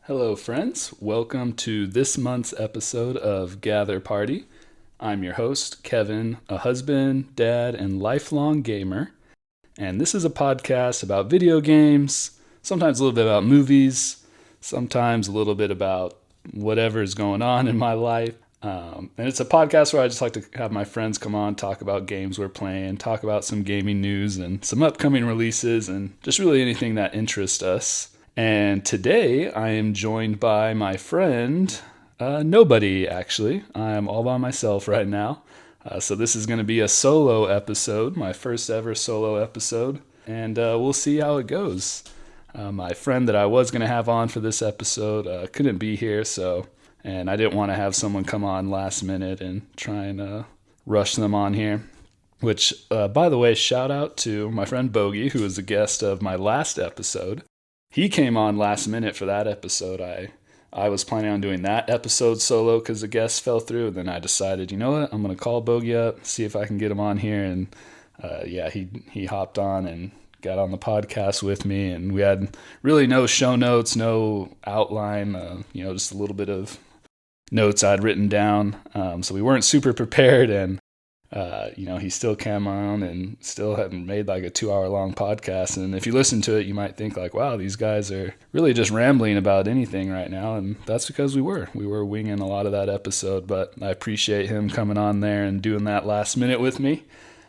Hello, friends. Welcome to this month's episode of Gather Party. I'm your host, Kevin, a husband, dad, and lifelong gamer. And this is a podcast about video games, sometimes a little bit about movies, sometimes a little bit about whatever is going on in my life. And it's a podcast where I just like to have my friends come on, talk about games we're playing, talk about some gaming news and some upcoming releases, and just really anything that interests us. And today I am joined by my friend, nobody actually. I'm all by myself right now. So this is going to be a solo episode, my first ever solo episode, and we'll see how it goes. My friend that I was going to have on for this episode couldn't be here, and I didn't want to have someone come on last minute and try and rush them on here. Which, by the way, shout out to my friend Bogey, who was a guest of my last episode. He came on last minute for that episode. I was planning on doing that episode solo because the guest fell through. Then I decided, you know what, I'm going to call Bogey up, see if I can get him on here. And he hopped on and got on the podcast with me. And we had really no show notes, no outline, just a little bit of notes I'd written down. So we weren't super prepared. And he still came on and still hadn't made like a 2-hour long podcast. And if you listen to it, you might think like, wow, these guys are really just rambling about anything right now. And that's because we were winging a lot of that episode, but I appreciate him coming on there and doing that last minute with me.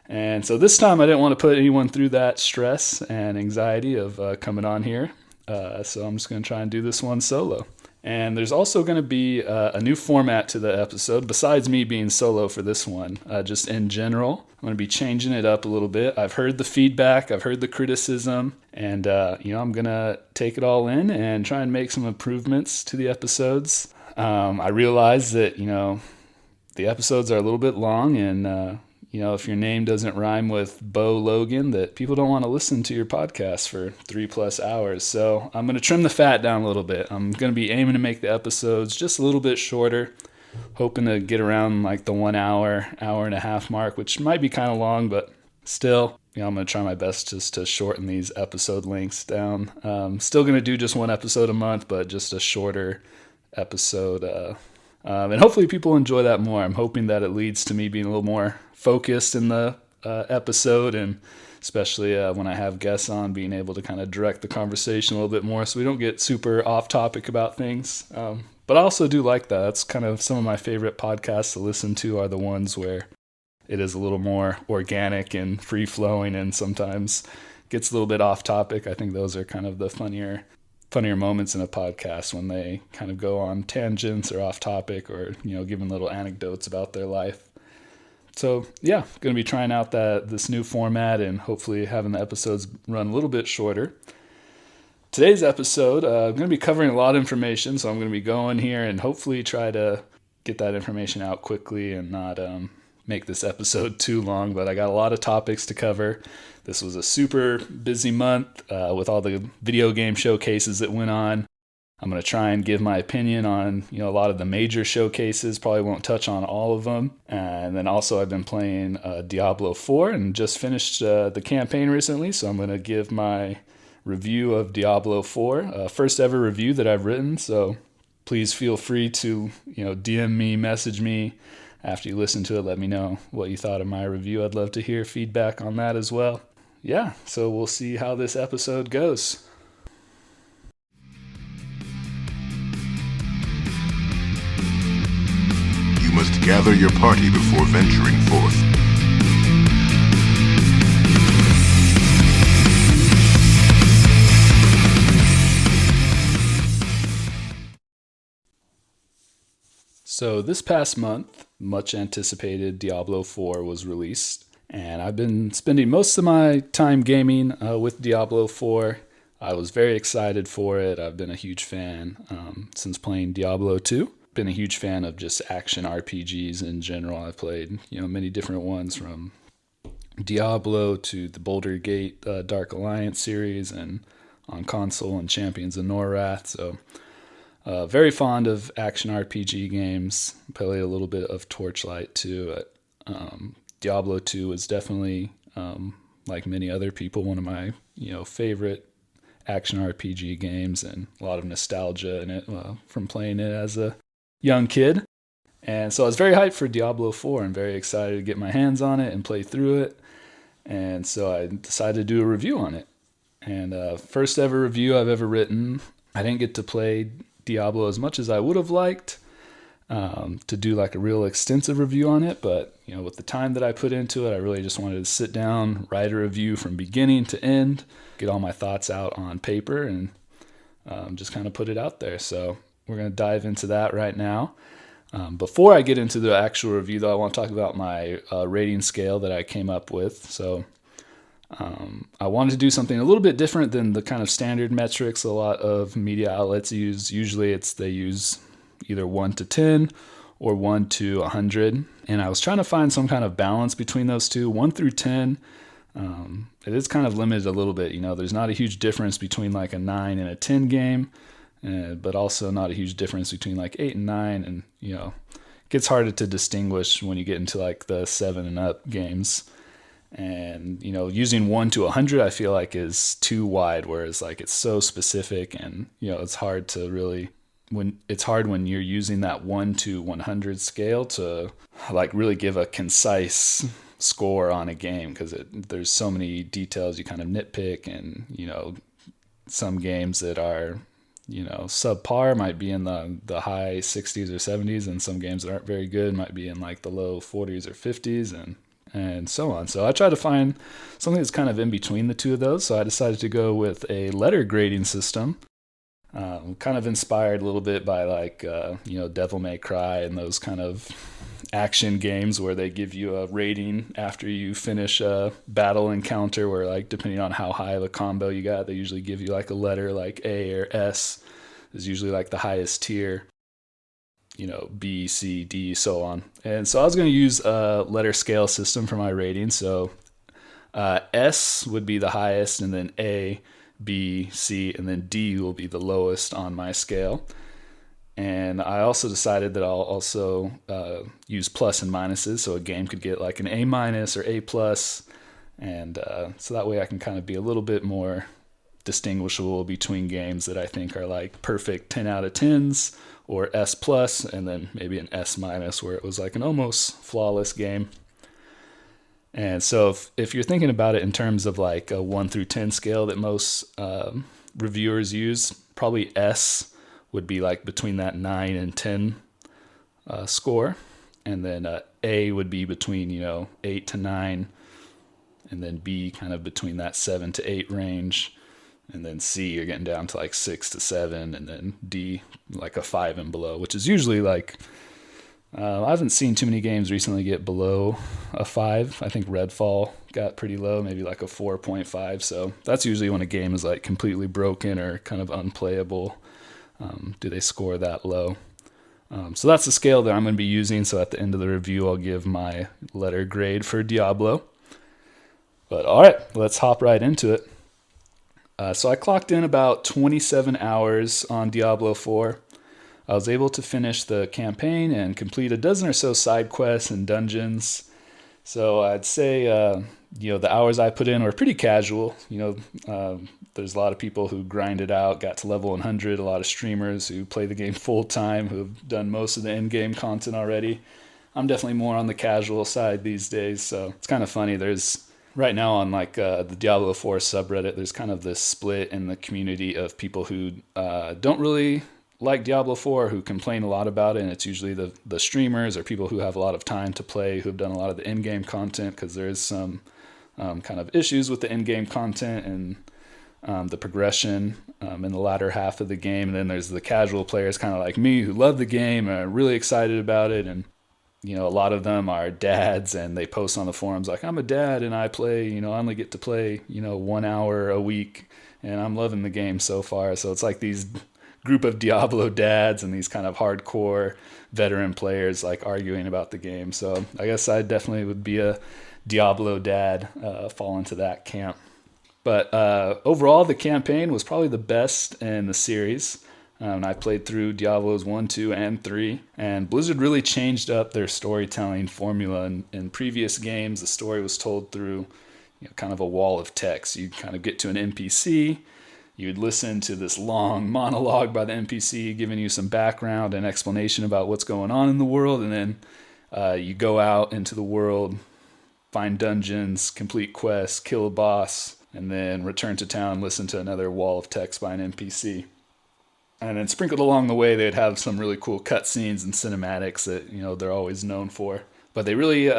And so this time I didn't want to put anyone through that stress and anxiety of coming on here. So I'm just going to try and do this one solo. And there's also going to be a new format to the episode, besides me being solo for this one. Just in general, I'm going to be changing it up a little bit. I've heard the feedback, I've heard the criticism, and I'm going to take it all in and try and make some improvements to the episodes. I realize that, the episodes are a little bit long, and if your name doesn't rhyme with Bo Logan, that people don't want to listen to your podcast for 3+ hours. So I'm going to trim the fat down a little bit. I'm going to be aiming to make the episodes just a little bit shorter, hoping to get around like the 1 hour, hour and a half mark, which might be kind of long, but still, I'm going to try my best just to shorten these episode lengths down. Still going to do just one episode a month, but just a shorter episode. And hopefully people enjoy that more. I'm hoping that it leads to me being a little more focused in the episode, and especially when I have guests on, being able to kind of direct the conversation a little bit more so we don't get super off topic about things. But I also do like that. That's kind of some of my favorite podcasts to listen to are the ones where it is a little more organic and free flowing and sometimes gets a little bit off topic. I think those are kind of the funnier moments in a podcast when they kind of go on tangents or off topic or, giving little anecdotes about their life. So yeah, going to be trying out this new format and hopefully having the episodes run a little bit shorter. Today's episode, I'm going to be covering a lot of information, so I'm going to be going here and hopefully try to get that information out quickly and not make this episode too long, but I got a lot of topics to cover. This was a super busy month with all the video game showcases that went on. I'm going to try and give my opinion on, a lot of the major showcases. Probably won't touch on all of them. And then also I've been playing Diablo 4 and just finished the campaign recently. So I'm going to give my review of Diablo 4, first ever review that I've written. So please feel free to, DM me, message me after you listen to it. Let me know what you thought of my review. I'd love to hear feedback on that as well. Yeah, so we'll see how this episode goes. You must gather your party before venturing forth. So this past month, much anticipated Diablo 4 was released, and I've been spending most of my time gaming with Diablo 4. I was very excited for it. I've been a huge fan since playing Diablo 2. Been a huge fan of just action RPGs in general. I've played, many different ones from Diablo to the Boulder Gate Dark Alliance series and on console and Champions of Norrath. So very fond of action RPG games. Play a little bit of Torchlight too. Diablo 2 is definitely, like many other people, one of my favorite action RPG games and a lot of nostalgia in it from playing it as a young kid. And so I was very hyped for Diablo 4 and very excited to get my hands on it and play through it. And so I decided to do a review on it. And first ever review I've ever written. I didn't get to play Diablo as much as I would have liked to do like a real extensive review on it. But, you know, with the time that I put into it, I really just wanted to sit down, write a review from beginning to end, get all my thoughts out on paper and just kind of put it out there. So we're going to dive into that right now. Before I get into the actual review, though, I want to talk about my rating scale that I came up with. So I wanted to do something a little bit different than the kind of standard metrics a lot of media outlets use. Usually they use either 1 to 10 or 1 to 100. And I was trying to find some kind of balance between those two. 1 through 10, it is kind of limited a little bit. You know, there's not a huge difference between like a 9 and a 10 game. But also not a huge difference between like 8 and 9. And, you know, it gets harder to distinguish when you get into like the 7 and up games. And, you know, using 1 to 100, I feel like is too wide, whereas like it's so specific and, you know, it's hard to really, when you're using that 1 to 100 scale to like really give a concise score on a game, because there's so many details you kind of nitpick. And, you know, some games that are, you know, subpar might be in the high 60s or 70s, and some games that aren't very good might be in like the low 40s or 50s and so on. So I tried to find something that's kind of in between the two of those. So I decided to go with a letter grading system, kind of inspired a little bit by like, you know, Devil May Cry and those kind of action games where they give you a rating after you finish a battle encounter, where like depending on how high of a combo you got, they usually give you like a letter like A or S is usually like the highest tier, you know, B, C, D, so on. And so I was going to use a letter scale system for my rating. So S would be the highest, and then A, B, C, and then D will be the lowest on my scale. And I also decided that I'll also use plus and minuses, so a game could get like an A minus or A plus, and so that way I can kind of be a little bit more distinguishable between games that I think are like perfect 10 out of 10s or S plus, and then maybe an S minus where it was like an almost flawless game. And so if you're thinking about it in terms of like a 1 through 10 scale that most reviewers use, probably S would be like between that 9 and 10 score. And then A would be between, you know, 8 to 9. And then B kind of between that 7 to 8 range. And then C, you're getting down to like 6 to 7. And then D, like a 5 and below, which is usually like, I haven't seen too many games recently get below a 5. I think Redfall got pretty low, maybe like a 4.5. So that's usually when a game is like completely broken or kind of unplayable. Do they score that low? So that's the scale that I'm going to be using. So at the end of the review, I'll give my letter grade for Diablo. But all right, let's hop right into it. So I clocked in about 27 hours on Diablo 4. I was able to finish the campaign and complete a dozen or so side quests and dungeons. So I'd say, you know, the hours I put in were pretty casual. You know, there's a lot of people who grind it out, got to level 100, a lot of streamers who play the game full time, who've done most of the end game content already. I'm definitely more on the casual side these days, so it's kind of funny. There's right now on like the Diablo 4 subreddit, there's kind of this split in the community of people who don't really like Diablo 4, who complain a lot about it, and it's usually the streamers or people who have a lot of time to play, who've done a lot of the in-game content, because there is some kind of issues with the in-game content and the progression in the latter half of the game. And then there's the casual players kind of like me who love the game and are really excited about it. And, you know, a lot of them are dads, and they post on the forums like, I'm a dad and I play, you know, I only get to play, you know, 1 hour a week and I'm loving the game so far. So it's like these group of Diablo dads and these kind of hardcore veteran players like arguing about the game. So I guess I definitely would be a Diablo dad, fall into that camp. But overall, the campaign was probably the best in the series. I played through Diablos 1, 2, and 3, and Blizzard really changed up their storytelling formula. In previous games, the story was told through, you know, kind of a wall of text. You kind of get to an NPC, you'd listen to this long monologue by the NPC giving you some background and explanation about what's going on in the world, and then you go out into the world, find dungeons, complete quests, kill a boss, and then return to town, listen to another wall of text by an NPC. And then sprinkled along the way, they'd have some really cool cutscenes and cinematics that, you know, they're always known for. But they really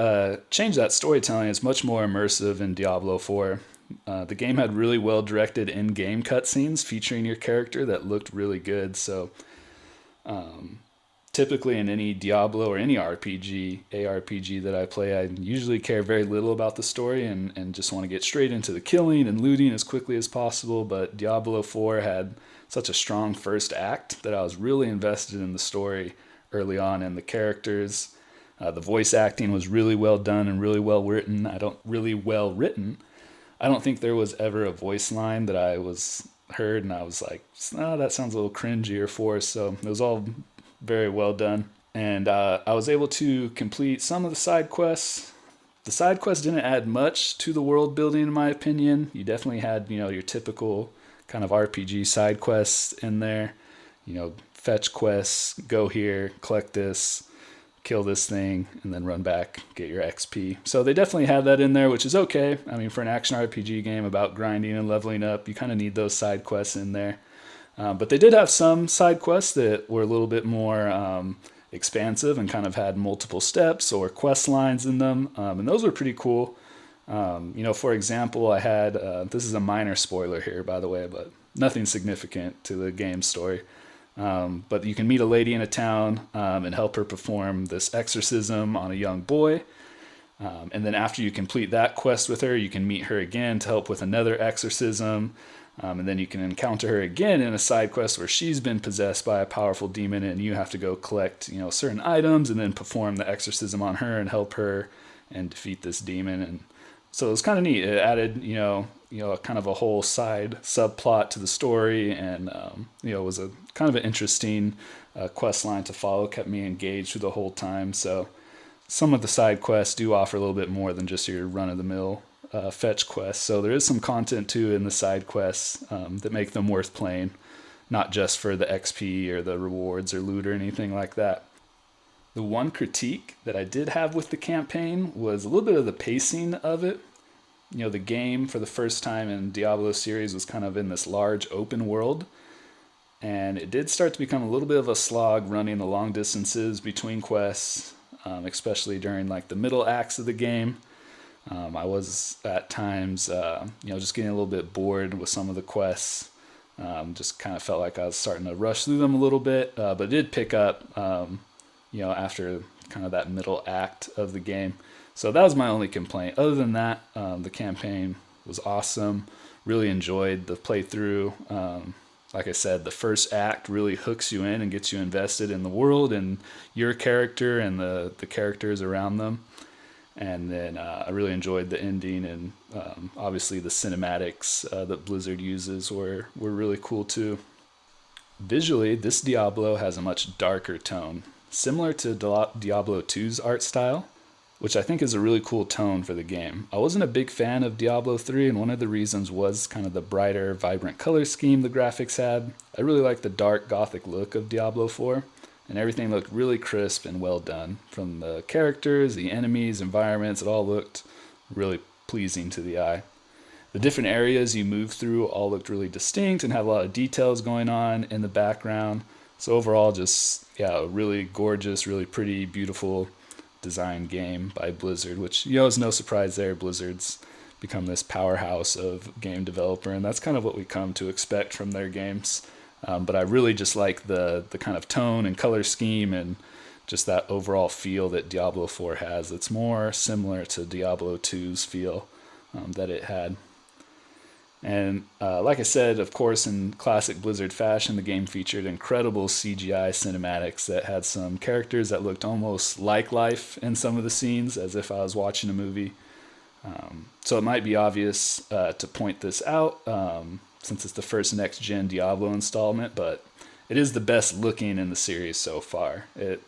changed that storytelling. It's much more immersive in Diablo 4. The game had really well-directed in-game cutscenes featuring your character that looked really good. So typically in any Diablo or any RPG, ARPG that I play, I usually care very little about the story and just want to get straight into the killing and looting as quickly as possible. But Diablo 4 had such a strong first act that I was really invested in the story early on, and the characters. The voice acting was really well done and really well written. I don't think there was ever a voice line that I was heard and I was like, oh, that sounds a little cringy or forced. So it was all very well done. And I was able to complete some of the side quests. The side quests didn't add much to the world building, in my opinion. You definitely had, you know, your typical kind of RPG side quests in there. You know, fetch quests, go here, collect this, kill this thing, and then run back, get your XP. So they definitely had that in there, which is okay. I mean, for an action RPG game about grinding and leveling up, you kind of need those side quests in there. But they did have some side quests that were a little bit more expansive and kind of had multiple steps or quest lines in them. And those were pretty cool. You know, for example, I had, this is a minor spoiler here, by the way, but nothing significant to the game story. But you can meet a lady in a town and help her perform this exorcism on a young boy. And then after you complete that quest with her, you can meet her again to help with another exorcism. And then you can encounter her again in a side quest where she's been possessed by a powerful demon, and you have to go collect, you know, certain items and then perform the exorcism on her and help her and defeat this demon. And so it was kind of neat. It added, you know, kind of a whole side subplot to the story, and you know, it was a kind of an interesting quest line to follow. Kept me engaged through the whole time. So some of the side quests do offer a little bit more than just your run-of-the-mill fetch quests. So there is some content too in the side quests that make them worth playing, not just for the XP or the rewards or loot or anything like that. The one critique that I did have with the campaign was a little bit of the pacing of it. You know, the game for the first time in Diablo series was kind of in this large open world, and it did start to become a little bit of a slog running the long distances between quests, especially during like the middle acts of the game. I was at times, you know, just getting a little bit bored with some of the quests. Just kind of felt like I was starting to rush through them a little bit, but it did pick up, you know, after kind of that middle act of the game. So that was my only complaint. Other than that, the campaign was awesome. Really enjoyed the playthrough. Like I said, the first act really hooks you in and gets you invested in the world and your character and the characters around them. And then I really enjoyed the ending, and obviously the cinematics that Blizzard uses were really cool too. Visually, this Diablo has a much darker tone, similar to Diablo 2's art style, which I think is a really cool tone for the game. I wasn't a big fan of Diablo 3, and one of the reasons was kind of the brighter, vibrant color scheme the graphics had. I really liked the dark gothic look of Diablo 4, and everything looked really crisp and well done. From the characters, the enemies, environments, it all looked really pleasing to the eye. The different areas you moved through all looked really distinct and had a lot of details going on in the background. So overall, just, yeah, a really gorgeous, really pretty, beautiful design game by Blizzard, which, you know, is no surprise there. Blizzard's become this powerhouse of game developer, and that's kind of what we come to expect from their games. But I really just like the kind of tone and color scheme and just that overall feel that Diablo 4 has. It's more similar to Diablo 2's feel that it had. And like I said, of course, in classic Blizzard fashion, the game featured incredible CGI cinematics that had some characters that looked almost like life in some of the scenes, as if I was watching a movie. So it might be obvious to point this out, since it's the first next-gen Diablo installment, but it is the best looking in the series so far. It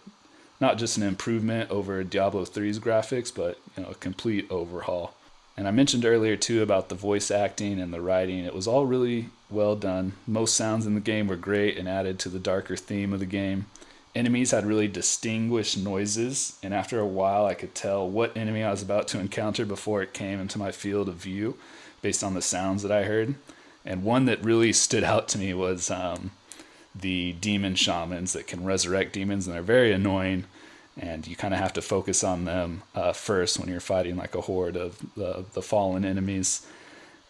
not just an improvement over Diablo 3's graphics, but, you know, a complete overhaul. And I mentioned earlier too about the voice acting and the writing. It was all really well done. Most sounds in the game were great and added to the darker theme of the game. Enemies had really distinguished noises, and after a while I could tell what enemy I was about to encounter before it came into my field of view based on the sounds that I heard. And one that really stood out to me was the demon shamans that can resurrect demons, and they're very annoying, and you kind of have to focus on them first when you're fighting like a horde of the fallen enemies.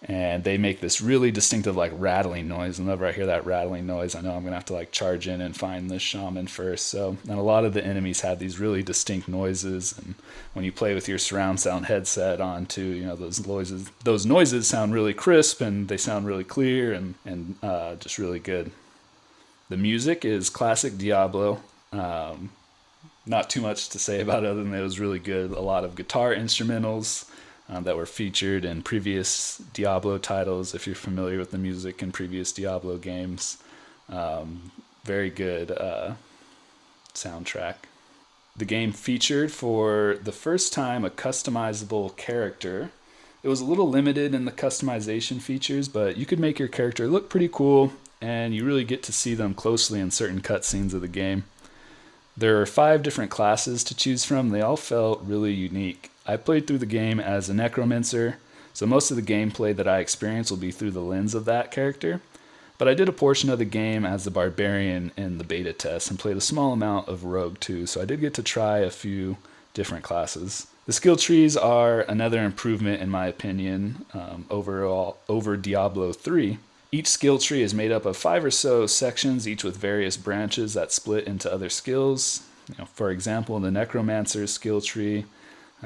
And they make this really distinctive like rattling noise. Whenever I hear that rattling noise, I know I'm gonna have to like charge in and find this shaman first. So, and a lot of the enemies have these really distinct noises, and when you play with your surround sound headset on too, you know, those noises sound really crisp and they sound really clear and just really good. The music is classic Diablo. Not too much to say about it other than it was really good. A lot of guitar instrumentals that were featured in previous Diablo titles, if you're familiar with the music in previous Diablo games. Very good soundtrack. The game featured for the first time a customizable character. It was a little limited in the customization features, but you could make your character look pretty cool, and you really get to see them closely in certain cutscenes of the game. There are 5 different classes to choose from. They all felt really unique. I played through the game as a necromancer, so most of the gameplay that I experienced will be through the lens of that character. But I did a portion of the game as the barbarian in the beta test and played a small amount of rogue too, so I did get to try a few different classes. The skill trees are another improvement in my opinion over Diablo 3. Each skill tree is made up of 5 or so sections, each with various branches that split into other skills. For example, the necromancer's skill tree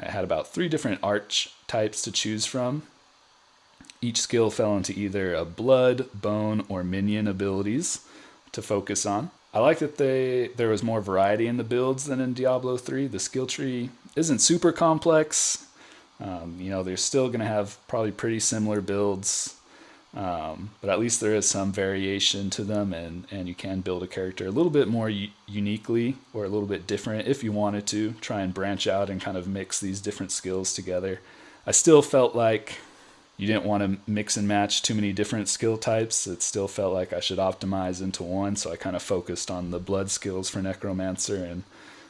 had about 3 different arch types to choose from. Each skill fell into either a blood, bone, or minion abilities to focus on. I like that there was more variety in the builds than in Diablo 3. The skill tree isn't super complex. They're still going to have probably pretty similar builds, but at least there is some variation to them, and you can build a character a little bit more uniquely or a little bit different if you wanted to try and branch out and kind of mix these different skills together. I still felt like you didn't want to mix and match too many different skill types. It still felt like I should optimize into one, so I kind of focused on the blood skills for Necromancer, and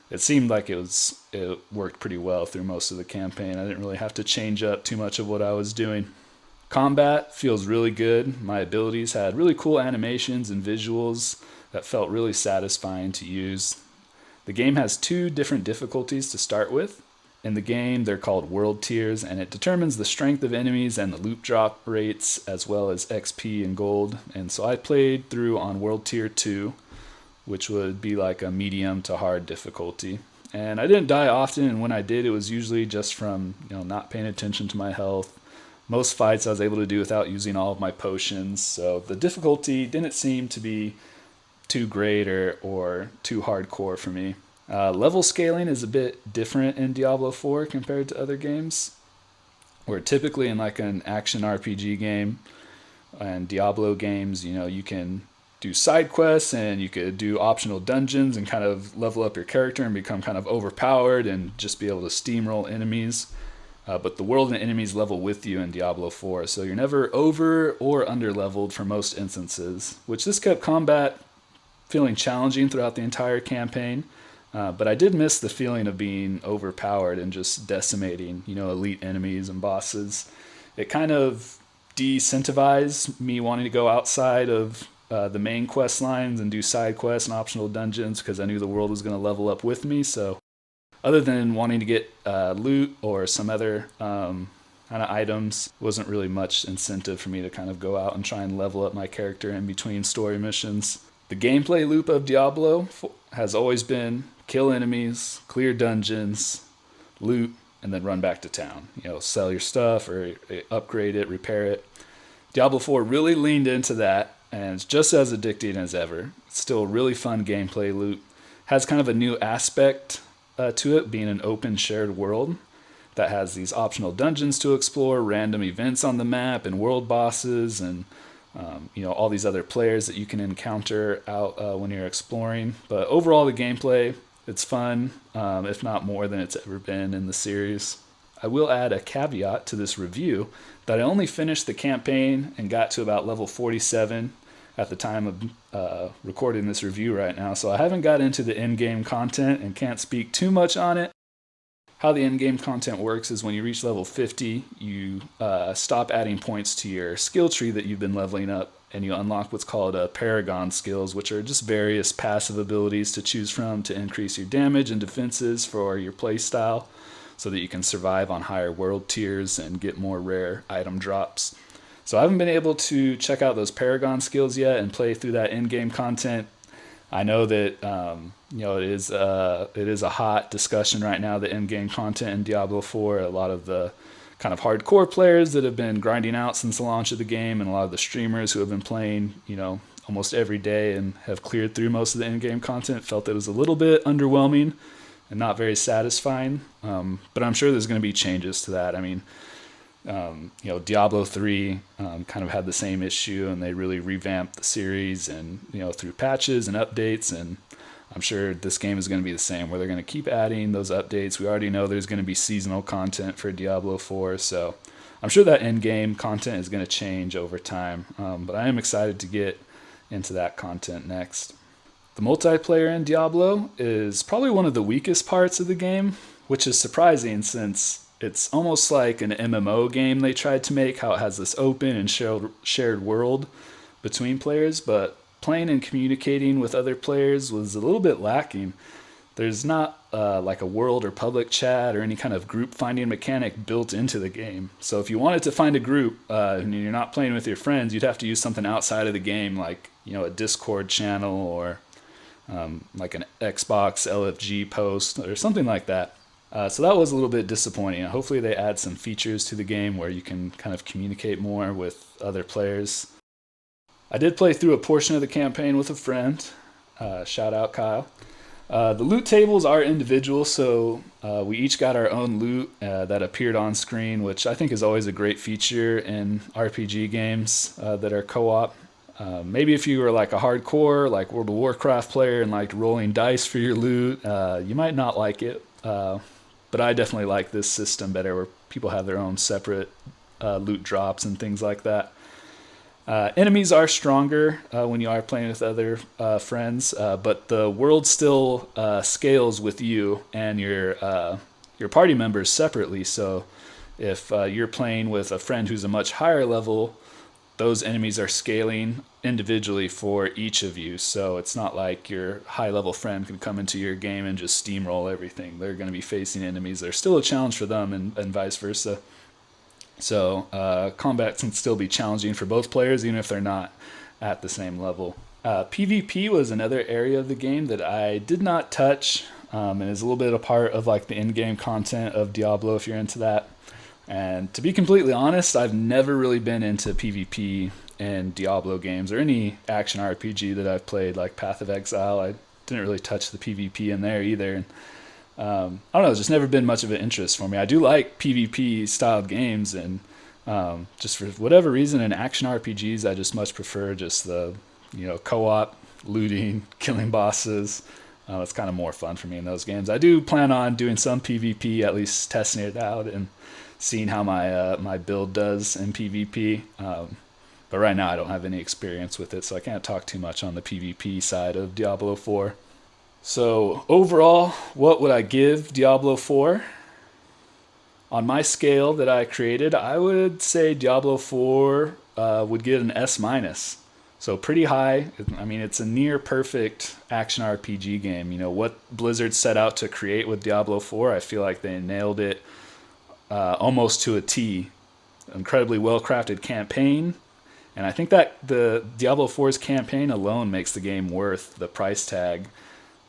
it seemed like it worked pretty well through most of the campaign. I didn't really have to change up too much of what I was doing. Combat feels really good. My abilities had really cool animations and visuals that felt really satisfying to use. The game has 2 different difficulties to start with. In the game, they're called world tiers, and it determines the strength of enemies and the loot drop rates, as well as XP and gold. And so I played through on world tier 2, which would be like a medium to hard difficulty. And I didn't die often, and when I did, it was usually just from not paying attention to my health. Most fights I was able to do without using all of my potions, so the difficulty didn't seem to be too great or too hardcore for me. Level scaling is a bit different in Diablo 4 compared to other games, where typically in like an action RPG game and Diablo games, you can do side quests and you could do optional dungeons and kind of level up your character and become kind of overpowered and just be able to steamroll enemies. But the world and enemies level with you in Diablo 4, so you're never over or under leveled for most instances, which this kept combat feeling challenging throughout the entire campaign. But I did miss the feeling of being overpowered and just decimating, elite enemies and bosses. It kind of de-incentivized me wanting to go outside of the main quest lines and do side quests and optional dungeons because I knew the world was going to level up with me. So other than wanting to get loot or some other kind of items, wasn't really much incentive for me to kind of go out and try and level up my character in between story missions. The gameplay loop of Diablo has always been kill enemies, clear dungeons, loot, and then run back to town. Sell your stuff or upgrade it, repair it. Diablo 4 really leaned into that, and it's just as addicting as ever. It's still a really fun gameplay loop. Has kind of a new aspect to it, being an open shared world that has these optional dungeons to explore, random events on the map, and world bosses, and all these other players that you can encounter out when you're exploring. But overall, the gameplay, it's fun, if not more than it's ever been in the series. I will add a caveat to this review that I only finished the campaign and got to about level 47 at the time of recording this review right now. So I haven't got into the in-game content and can't speak too much on it. How the in-game content works is when you reach level 50, you stop adding points to your skill tree that you've been leveling up, and you unlock what's called Paragon skills, which are just various passive abilities to choose from to increase your damage and defenses for your playstyle so that you can survive on higher world tiers and get more rare item drops. So I haven't been able to check out those Paragon skills yet and play through that in-game content. I know that it is a hot discussion right now, the in-game content in Diablo 4. A lot of the kind of hardcore players that have been grinding out since the launch of the game, and a lot of the streamers who have been playing, almost every day and have cleared through most of the in-game content, felt that it was a little bit underwhelming and not very satisfying. But I'm sure there's going to be changes to that. I mean, Diablo 3 kind of had the same issue, and they really revamped the series and through patches and updates, and I'm sure this game is going to be the same, where they're going to keep adding those updates. We already know there's going to be seasonal content for Diablo 4, so I'm sure that in-game content is going to change over time, but I am excited to get into that content next. The multiplayer in Diablo is probably one of the weakest parts of the game, which is surprising since it's almost like an MMO game they tried to make, how it has this open and shared world between players, but playing and communicating with other players was a little bit lacking. There's not like a world or public chat or any kind of group finding mechanic built into the game. So if you wanted to find a group and you're not playing with your friends, you'd have to use something outside of the game, like a Discord channel or like an Xbox LFG post or something like that. So that was a little bit disappointing. Hopefully they add some features to the game where you can kind of communicate more with other players. I did play through a portion of the campaign with a friend. Shout out Kyle. The loot tables are individual, so we each got our own loot that appeared on screen, which I think is always a great feature in RPG games that are co-op. Maybe if you were like a hardcore, like World of Warcraft player and liked rolling dice for your loot, you might not like it. But I definitely like this system better, where people have their own separate loot drops and things like that. Enemies are stronger when you are playing with other friends, but the world still scales with you and your party members separately. So if you're playing with a friend who's a much higher level, those enemies are scaling individually for each of you. So it's not like your high-level friend can come into your game and just steamroll everything. They're going to be facing enemies. There's still a challenge for them and vice versa. So combat can still be challenging for both players, even if they're not at the same level. PvP was another area of the game that I did not touch, and is a little bit a part of like the in-game content of Diablo if you're into that. And to be completely honest, I've never really been into PvP in Diablo games or any action RPG that I've played, like Path of Exile. I didn't really touch the PvP in there either. And I don't know, it's just never been much of an interest for me. I do like PvP styled games, and just for whatever reason in action RPGs, I just much prefer just the co-op, looting, killing bosses. It's kind of more fun for me in those games. I do plan on doing some PvP, at least testing it out and seeing how my build does in PvP. But right now I don't have any experience with it, so I can't talk too much on the PvP side of Diablo 4. So overall, what would I give Diablo 4? On my scale that I created, I would say Diablo 4 would get an S-. So pretty high. I mean, it's a near perfect action RPG game. What Blizzard set out to create with Diablo 4, I feel like they nailed it almost to a T. Incredibly well-crafted campaign. And I think that the Diablo 4's campaign alone makes the game worth the price tag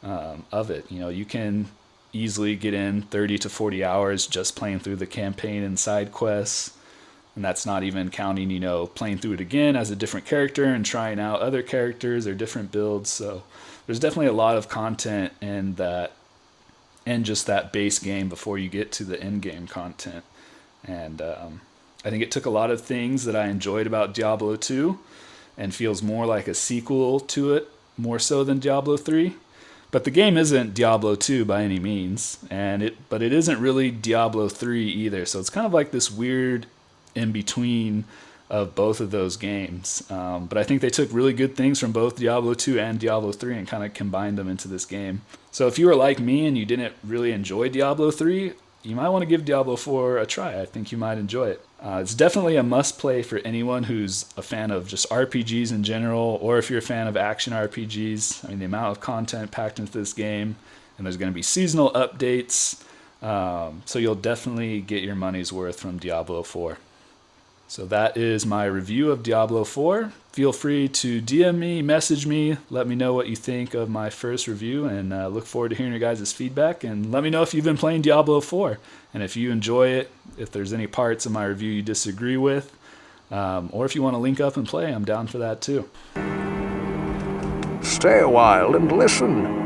of it. You can easily get in 30 to 40 hours just playing through the campaign and side quests. And that's not even counting, playing through it again as a different character and trying out other characters or different builds. So there's definitely a lot of content in that, and just that base game before you get to the in-game content. And I think it took a lot of things that I enjoyed about Diablo 2 and feels more like a sequel to it, more so than Diablo 3. But the game isn't Diablo 2 by any means, but it isn't really Diablo 3 either. So it's kind of like this weird in between of both of those games. But I think they took really good things from both Diablo 2 and Diablo 3 and kind of combined them into this game. So if you were like me and you didn't really enjoy Diablo 3, you might want to give Diablo 4 a try. I think you might enjoy it. It's definitely a must-play for anyone who's a fan of just RPGs in general, or if you're a fan of action RPGs. I mean, the amount of content packed into this game, and there's going to be seasonal updates, so you'll definitely get your money's worth from Diablo 4. So that is my review of Diablo 4. Feel free to DM me, message me, let me know what you think of my first review, and look forward to hearing your guys' feedback. And let me know if you've been playing Diablo 4, and if you enjoy it, if there's any parts of my review you disagree with, or if you want to link up and play, I'm down for that too. Stay a while and listen.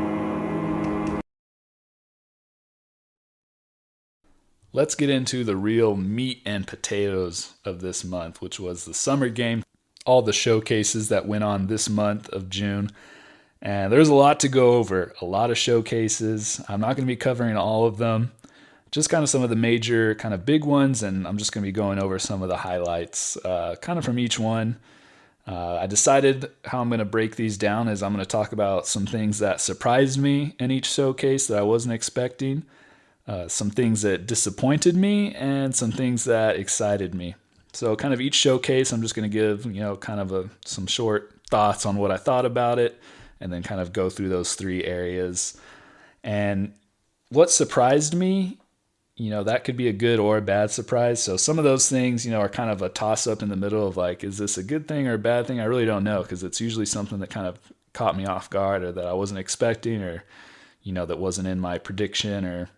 Let's get into the real meat and potatoes of this month, which was the summer game, all the showcases that went on this month of June. And there's a lot to go over, a lot of showcases. I'm not going to be covering all of them, just kind of some of the major kind of big ones, and I'm just going to be going over some of the highlights kind of from each one. I decided how I'm going to break these down is I'm going to talk about some things that surprised me in each showcase that I wasn't expecting. Some things that disappointed me and some things that excited me. So kind of each showcase, I'm just going to give, kind of some short thoughts on what I thought about it, and then kind of go through those three areas. And what surprised me, that could be a good or a bad surprise. So some of those things, are kind of a toss up in the middle of like, is this a good thing or a bad thing? I really don't know, because it's usually something that kind of caught me off guard, or that I wasn't expecting, or, that wasn't in my prediction, or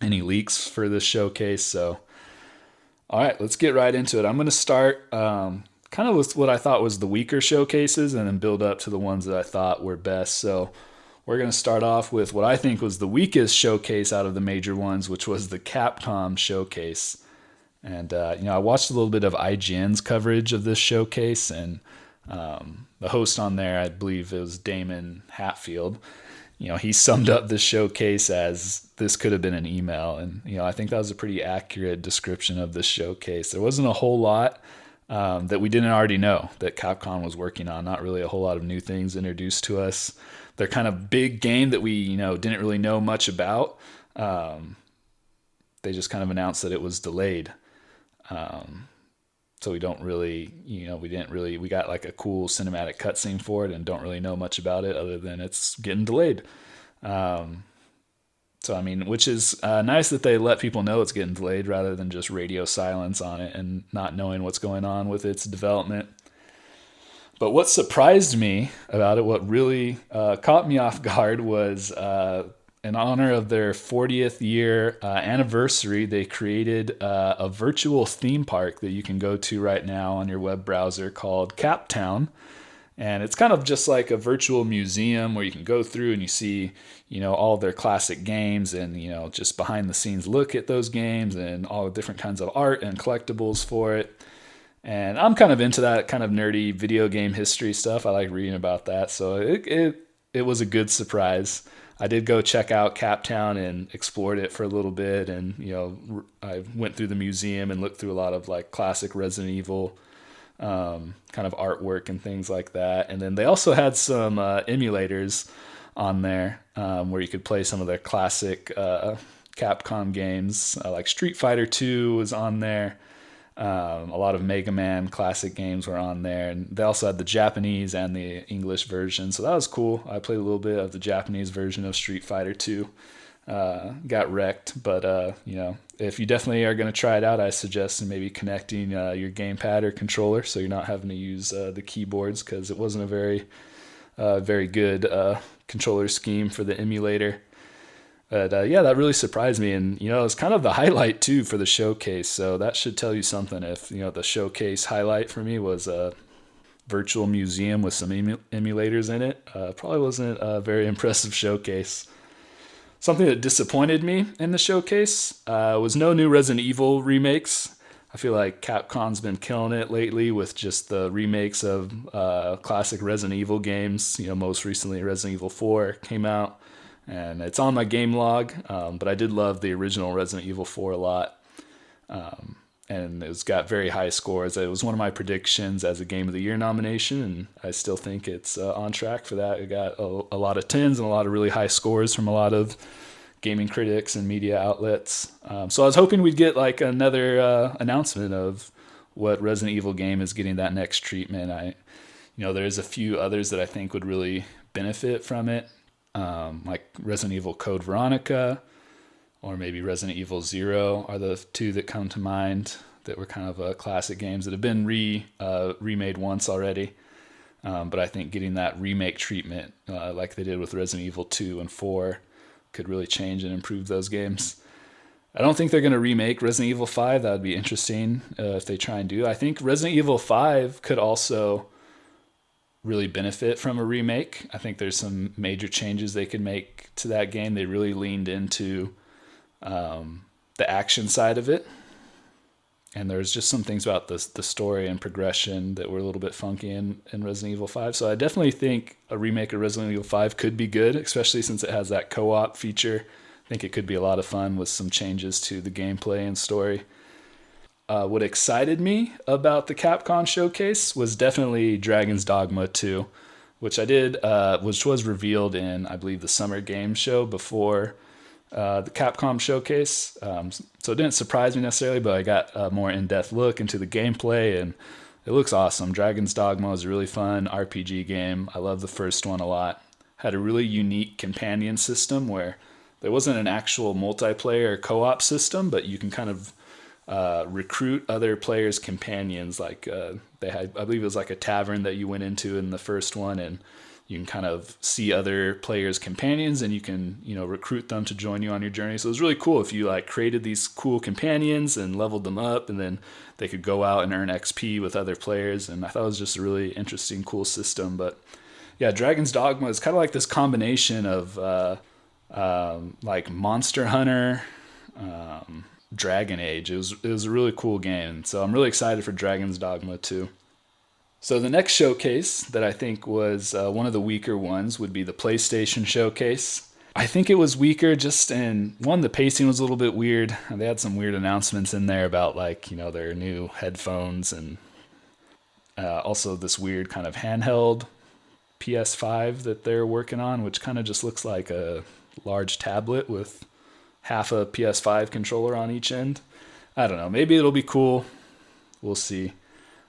any leaks for this showcase. So, all right, let's get right into it. I'm going to start kind of with what I thought was the weaker showcases, and then build up to the ones that I thought were best. So we're going to start off with what I think was the weakest showcase out of the major ones, which was the Capcom Showcase. And, I watched a little bit of IGN's coverage of this showcase, and the host on there, I believe it was Damon Hatfield, he summed up this showcase as this could have been an email. And, I think that was a pretty accurate description of this showcase. There wasn't a whole lot that we didn't already know that Capcom was working on. Not really a whole lot of new things introduced to us. Their kind of big game that we, didn't really know much about. They just kind of announced that it was delayed. So we don't really, we got like a cool cinematic cutscene for it and don't really know much about it other than it's getting delayed. Which is nice that they let people know it's getting delayed rather than just radio silence on it and not knowing what's going on with its development. But what surprised me about it, what really caught me off guard, was in honor of their 40th year anniversary, they created a virtual theme park that you can go to right now on your web browser called Capcom Town. And it's kind of just like a virtual museum where you can go through and you see, all their classic games and, just behind the scenes look at those games and all the different kinds of art and collectibles for it. And I'm kind of into that kind of nerdy video game history stuff. I like reading about that. So it was a good surprise. I did go check out Capcom Town and explored it for a little bit. And, I went through the museum and looked through a lot of like classic Resident Evil kind of artwork and things like that. And then they also had some emulators on there where you could play some of their classic Capcom games. Like Street Fighter 2 was on there. A lot of Mega Man classic games were on there, and they also had the Japanese and the English version, so that was cool. I played a little bit of the Japanese version of Street Fighter 2. Got wrecked, but if you definitely are going to try it out, I suggest maybe connecting your gamepad or controller so you're not having to use the keyboards, because it wasn't a very good controller scheme for the emulator. But that really surprised me, and it's kind of the highlight too for the showcase. So that should tell you something. If the showcase highlight for me was a virtual museum with some emulators in it, probably wasn't a very impressive showcase. Something that disappointed me in the showcase was no new Resident Evil remakes. I feel like Capcom's been killing it lately with just the remakes of classic Resident Evil games. Most recently Resident Evil 4 came out, and it's on my game log. But I did love the original Resident Evil 4 a lot. And it's got very high scores. It was one of my predictions as a Game of the Year nomination, and I still think it's on track for that. It got a lot of 10s and a lot of really high scores from a lot of gaming critics and media outlets. So I was hoping we'd get like another announcement of what Resident Evil game is getting that next treatment. There's a few others that I think would really benefit from it, like Resident Evil Code Veronica, or maybe Resident Evil 0 are the two that come to mind that were kind of classic games that have been remade once already. But I think getting that remake treatment, like they did with Resident Evil 2 and 4, could really change and improve those games. I don't think they're going to remake Resident Evil 5. That would be interesting if they try and do. I think Resident Evil 5 could also really benefit from a remake. I think there's some major changes they could make to that game. They really leaned into the action side of it, and there's just some things about the story and progression that were a little bit funky in Resident Evil 5. So I definitely think a remake of Resident Evil 5 could be good, especially since it has that co-op feature. I think it could be a lot of fun with some changes to the gameplay and story. What excited me about the Capcom Showcase was definitely Dragon's Dogma 2, which was revealed in, I believe, the Summer Games Show before the Capcom Showcase. So it didn't surprise me necessarily, but I got a more in-depth look into the gameplay, and it looks awesome. Dragon's Dogma is a really fun RPG game. I love the first one a lot. Had a really unique companion system where there wasn't an actual multiplayer co-op system, but you can kind of recruit other players' companions. Like they had, I believe it was like a tavern that you went into in the first one, and you can kind of see other players' companions, and you can, recruit them to join you on your journey. So it was really cool if you like created these cool companions and leveled them up, and then they could go out and earn XP with other players. And I thought it was just a really interesting, cool system. But yeah, Dragon's Dogma is kind of like this combination of like Monster Hunter, Dragon Age. It was a really cool game. So I'm really excited for Dragon's Dogma 2. So the next showcase that I think was one of the weaker ones would be the PlayStation Showcase. I think it was weaker just in, one, the pacing was a little bit weird. They had some weird announcements in there about their new headphones, and also this weird kind of handheld PS5 that they're working on, which kind of just looks like a large tablet with half a PS5 controller on each end. I don't know. Maybe it'll be cool. We'll see.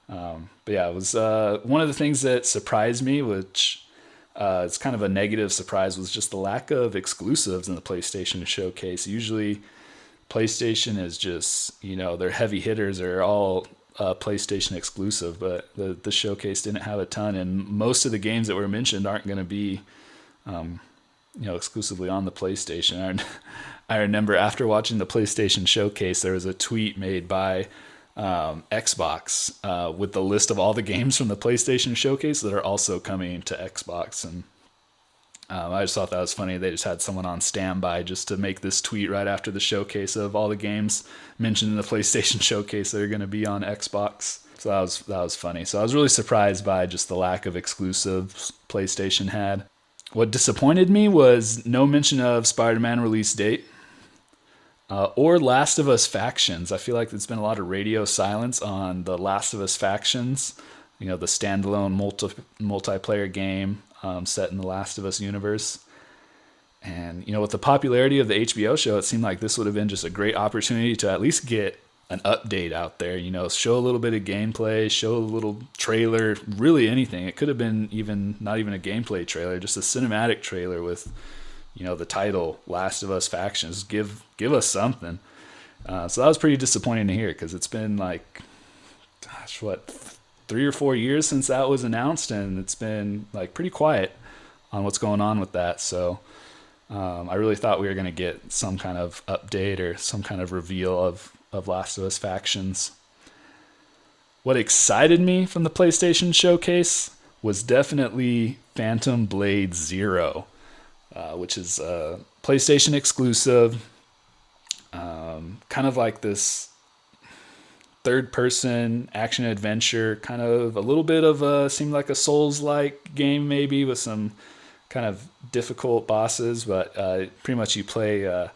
But yeah, it was one of the things that surprised me, which it's kind of a negative surprise, was just the lack of exclusives in the PlayStation Showcase. Usually PlayStation is just, their heavy hitters are all PlayStation exclusive, but the showcase didn't have a ton, and most of the games that were mentioned aren't going to be exclusively on the PlayStation. I remember after watching the PlayStation Showcase, there was a tweet made by Xbox with the list of all the games from the PlayStation Showcase that are also coming to Xbox, and I just thought that was funny. They just had someone on standby just to make this tweet right after the showcase of all the games mentioned in the PlayStation Showcase that are going to be on Xbox. So that was funny. So I was really surprised by just the lack of exclusives PlayStation had. What disappointed me was no mention of Spider-Man release date. Or Last of Us Factions. I feel like there's been a lot of radio silence on the Last of Us Factions, the standalone multiplayer game set in the Last of Us universe. And, with the popularity of the HBO show, it seemed like this would have been just a great opportunity to at least get an update out there, show a little bit of gameplay, show a little trailer, really anything. It could have been not even a gameplay trailer, just a cinematic trailer with the title Last of Us Factions. Give us something. So that was pretty disappointing to hear, because it's been 3 or 4 years since that was announced, and it's been pretty quiet on what's going on with that. So I really thought we were going to get some kind of update or some kind of reveal of Last of Us Factions. What excited me from the PlayStation Showcase was definitely Phantom Blade Zero, which is a PlayStation exclusive, kind of like this third-person action adventure, kind of a little bit of seemed like a Souls-like game maybe with some kind of difficult bosses, but pretty much you play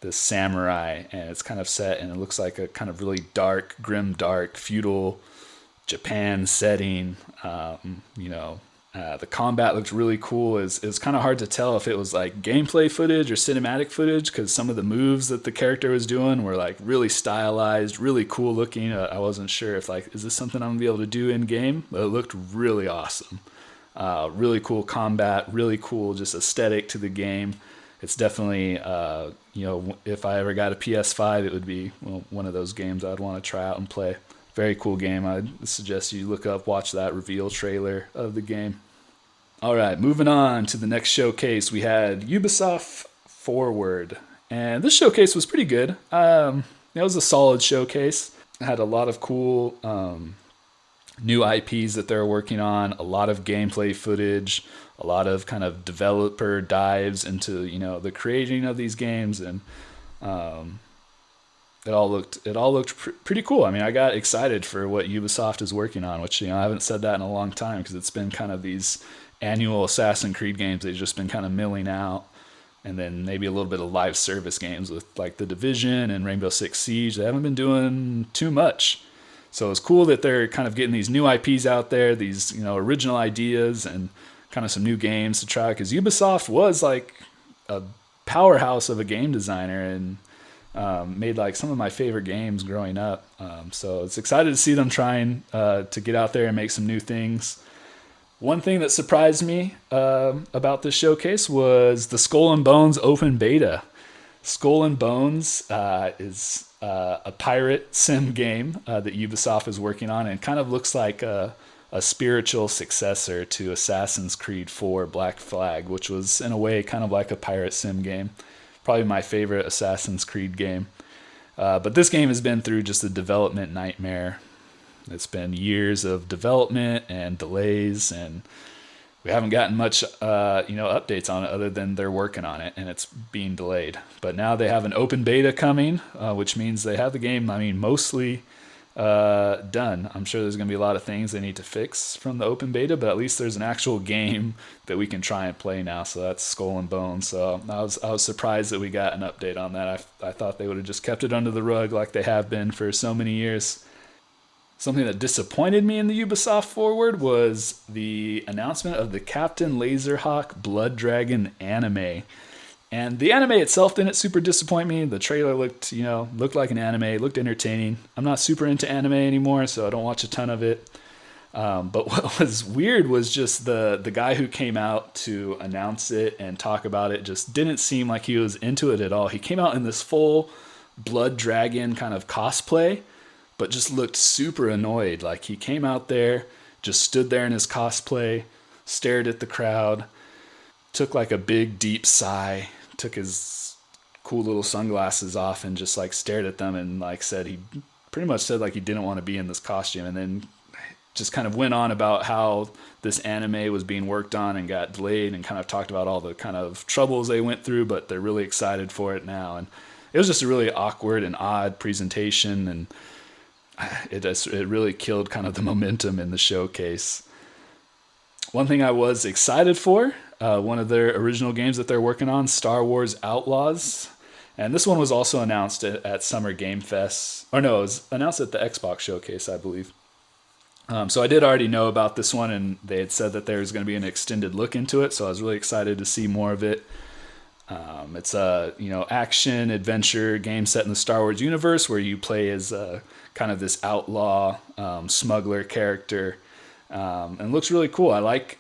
this samurai, and it's kind of set, and it looks like a kind of really dark, grim, dark, feudal Japan setting. The combat looked really cool. It's kind of hard to tell if it was like gameplay footage or cinematic footage, because some of the moves that the character was doing were like really stylized, really cool looking. I wasn't sure if like, is this something I'm gonna be able to do in game? But it looked really awesome. Really cool combat, really cool just aesthetic to the game. It's definitely, if I ever got a PS5, it would be one of those games I'd want to try out and play. Very cool game. I'd suggest you watch that reveal trailer of the game. All right, moving on to the next showcase. We had Ubisoft Forward, and this showcase was pretty good. It was a solid showcase. It had a lot of cool new IPs that they're working on, a lot of gameplay footage, a lot of kind of developer dives into the creating of these games, and it all looked pretty cool. I mean, I got excited for what Ubisoft is working on, which I haven't said that in a long time, because it's been kind of these annual Assassin's Creed games they've just been kind of milling out, and then maybe a little bit of live service games with like The Division and Rainbow Six Siege. They haven't been doing too much. So it's cool that they're kind of getting these new IPs out there, these original ideas, and kind of some new games to try, because Ubisoft was like a powerhouse of a game designer, and made like some of my favorite games growing up. So it's excited to see them trying to get out there and make some new things. One thing that surprised me about this showcase was the Skull and Bones open beta. Skull and Bones is a pirate sim game that Ubisoft is working on, and kind of looks like a spiritual successor to Assassin's Creed 4 Black Flag, which was in a way kind of like a pirate sim game. Probably my favorite Assassin's Creed game. But this game has been through just a development nightmare. It's been years of development and delays, and we haven't gotten much updates on it other than they're working on it and it's being delayed. But now they have an open beta coming, which means they have the game, mostly done. I'm sure there's going to be a lot of things they need to fix from the open beta, but at least there's an actual game that we can try and play now. So that's Skull and Bones. So I was surprised that we got an update on that. I thought they would have just kept it under the rug like they have been for so many years. Something that disappointed me in the Ubisoft Forward was the announcement of the Captain Laserhawk Blood Dragon anime. And the anime itself didn't super disappoint me. The trailer looked like an anime, looked entertaining. I'm not super into anime anymore, so I don't watch a ton of it. But what was weird was just the guy who came out to announce it and talk about it just didn't seem like he was into it at all. He came out in this full Blood Dragon kind of cosplay, but just looked super annoyed. Like he came out there, just stood there in his cosplay, stared at the crowd, took like a big deep sigh, took his cool little sunglasses off and just like stared at them and like he pretty much said like he didn't want to be in this costume, and then just kind of went on about how this anime was being worked on and got delayed, and kind of talked about all the kind of troubles they went through, but they're really excited for it now. And it was just a really awkward and odd presentation, and it really killed kind of the momentum in the showcase. One thing I was excited for, one of their original games that they're working on, Star Wars Outlaws. And this one was also announced at Summer Game Fest. Or no, it was announced at the Xbox Showcase, I believe. So I did already know about this one, and they had said that there was going to be an extended look into it, so I was really excited to see more of it. It's a action adventure game set in the Star Wars universe, where you play as kind of this outlaw smuggler character, and looks really cool. I like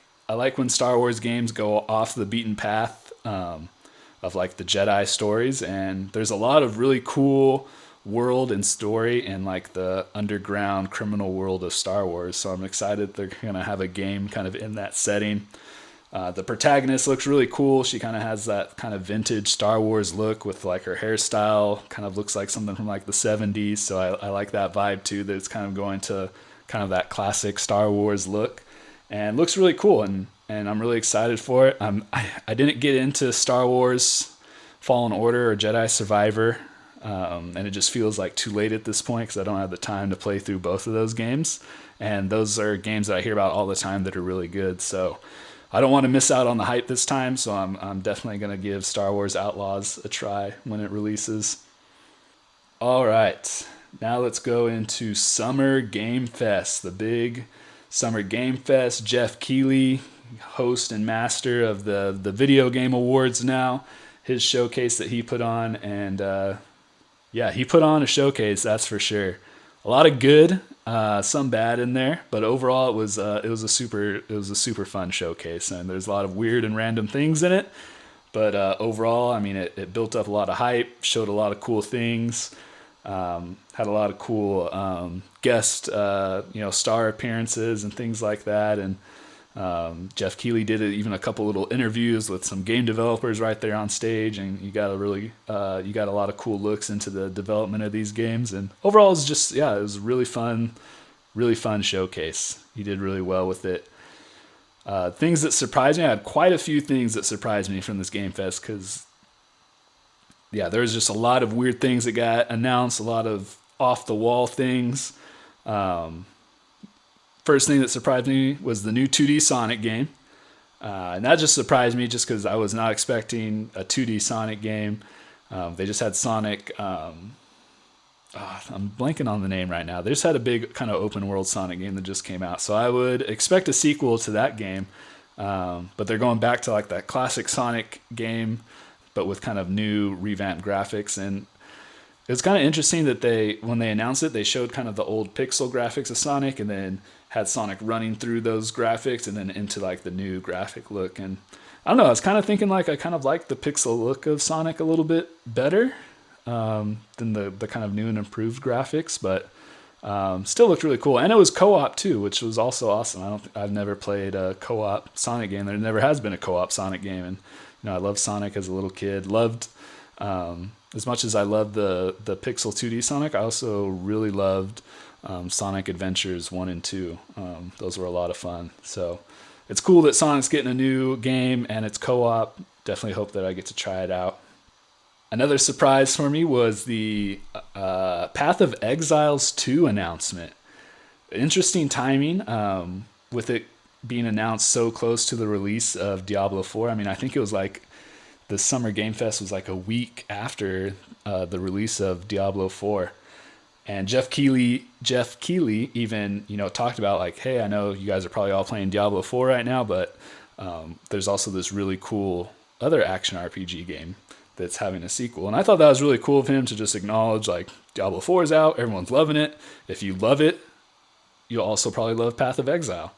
when Star Wars games go off the beaten path of like the Jedi stories, and there's a lot of really cool world and story in like the underground criminal world of Star Wars. So I'm excited they're gonna have a game kind of in that setting. The protagonist looks really cool. She kind of has that kind of vintage Star Wars look with like her hairstyle, kind of looks like something from like the 70s. So I like that vibe too, that it's kind of going to kind of that classic Star Wars look, and looks really cool. And I'm really excited for it. I didn't get into Star Wars Fallen Order or Jedi Survivor. and it just feels like too late at this point because I don't have the time to play through both of those games. And those are games that I hear about all the time that are really good. So I don't want to miss out on the hype this time. So I'm definitely going to give Star Wars Outlaws a try when it releases. All right, now let's go into Summer Game Fest, the big Summer Game Fest. Jeff Keighley, host and master of the Video Game Awards now, his showcase that he put on. And he put on a showcase, that's for sure. A lot of good, some bad in there, but overall it was a super fun showcase, and there's a lot of weird and random things in it. But overall, I mean, it built up a lot of hype, showed a lot of cool things, had a lot of cool guest star appearances and things like that. And Jeff Keighley did even a couple little interviews with some game developers right there on stage, and you got a lot of cool looks into the development of these games. And overall, it was a really fun showcase. He did really well with it. Things that surprised me, I had quite a few things that surprised me from this Game Fest because, there was just a lot of weird things that got announced, a lot of off the wall things. First thing that surprised me was the new 2D Sonic game. And that just surprised me just because I was not expecting a 2D Sonic game. They just had Sonic. I'm blanking on the name right now. They just had a big kind of open world Sonic game that just came out. So I would expect a sequel to that game. But they're going back to like that classic Sonic game, but with kind of new revamped graphics. And it's kind of interesting that when they announced it, they showed kind of the old pixel graphics of Sonic and then had Sonic running through those graphics and then into like the new graphic look. And I don't know, I was kind of thinking like I kind of like the pixel look of Sonic a little bit better than the kind of new and improved graphics, but still looked really cool. And it was co-op too, which was also awesome. I've never played a co-op Sonic game. There never has been a co-op Sonic game. And I loved Sonic as a little kid. As much as I loved the Pixel 2D Sonic, I also really loved Sonic Adventures 1 and 2. Those were a lot of fun. So it's cool that Sonic's getting a new game and it's co-op. Definitely hope that I get to try it out. Another surprise for me was the Path of Exiles 2 announcement. Interesting timing with it being announced so close to the release of Diablo 4. I mean, I think it was like the Summer Game Fest was like a week after the release of Diablo 4. And Jeff Keighley even, talked about like, hey, I know you guys are probably all playing Diablo 4 right now, but there's also this really cool other action RPG game that's having a sequel. And I thought that was really cool of him to just acknowledge like Diablo 4 is out, everyone's loving it. If you love it, you'll also probably love Path of Exile.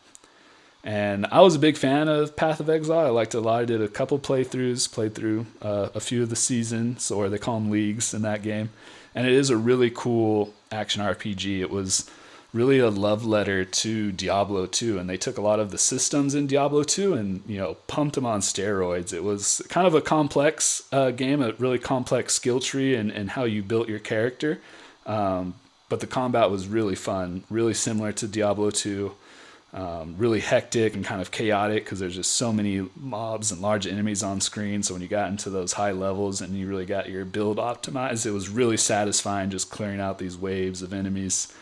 And I was a big fan of Path of Exile. I liked it a lot. I did a couple playthroughs, played through a few of the seasons, or they call them leagues in that game. And it is a really cool action RPG. It was really a love letter to Diablo 2. And they took a lot of the systems in Diablo 2 and, pumped them on steroids. It was kind of a complex game, a really complex skill tree and how you built your character. But the combat was really fun, really similar to Diablo 2. Really hectic and kind of chaotic because there's just so many mobs and large enemies on screen. So when you got into those high levels and you really got your build optimized, it was really satisfying just clearing out these waves of enemies.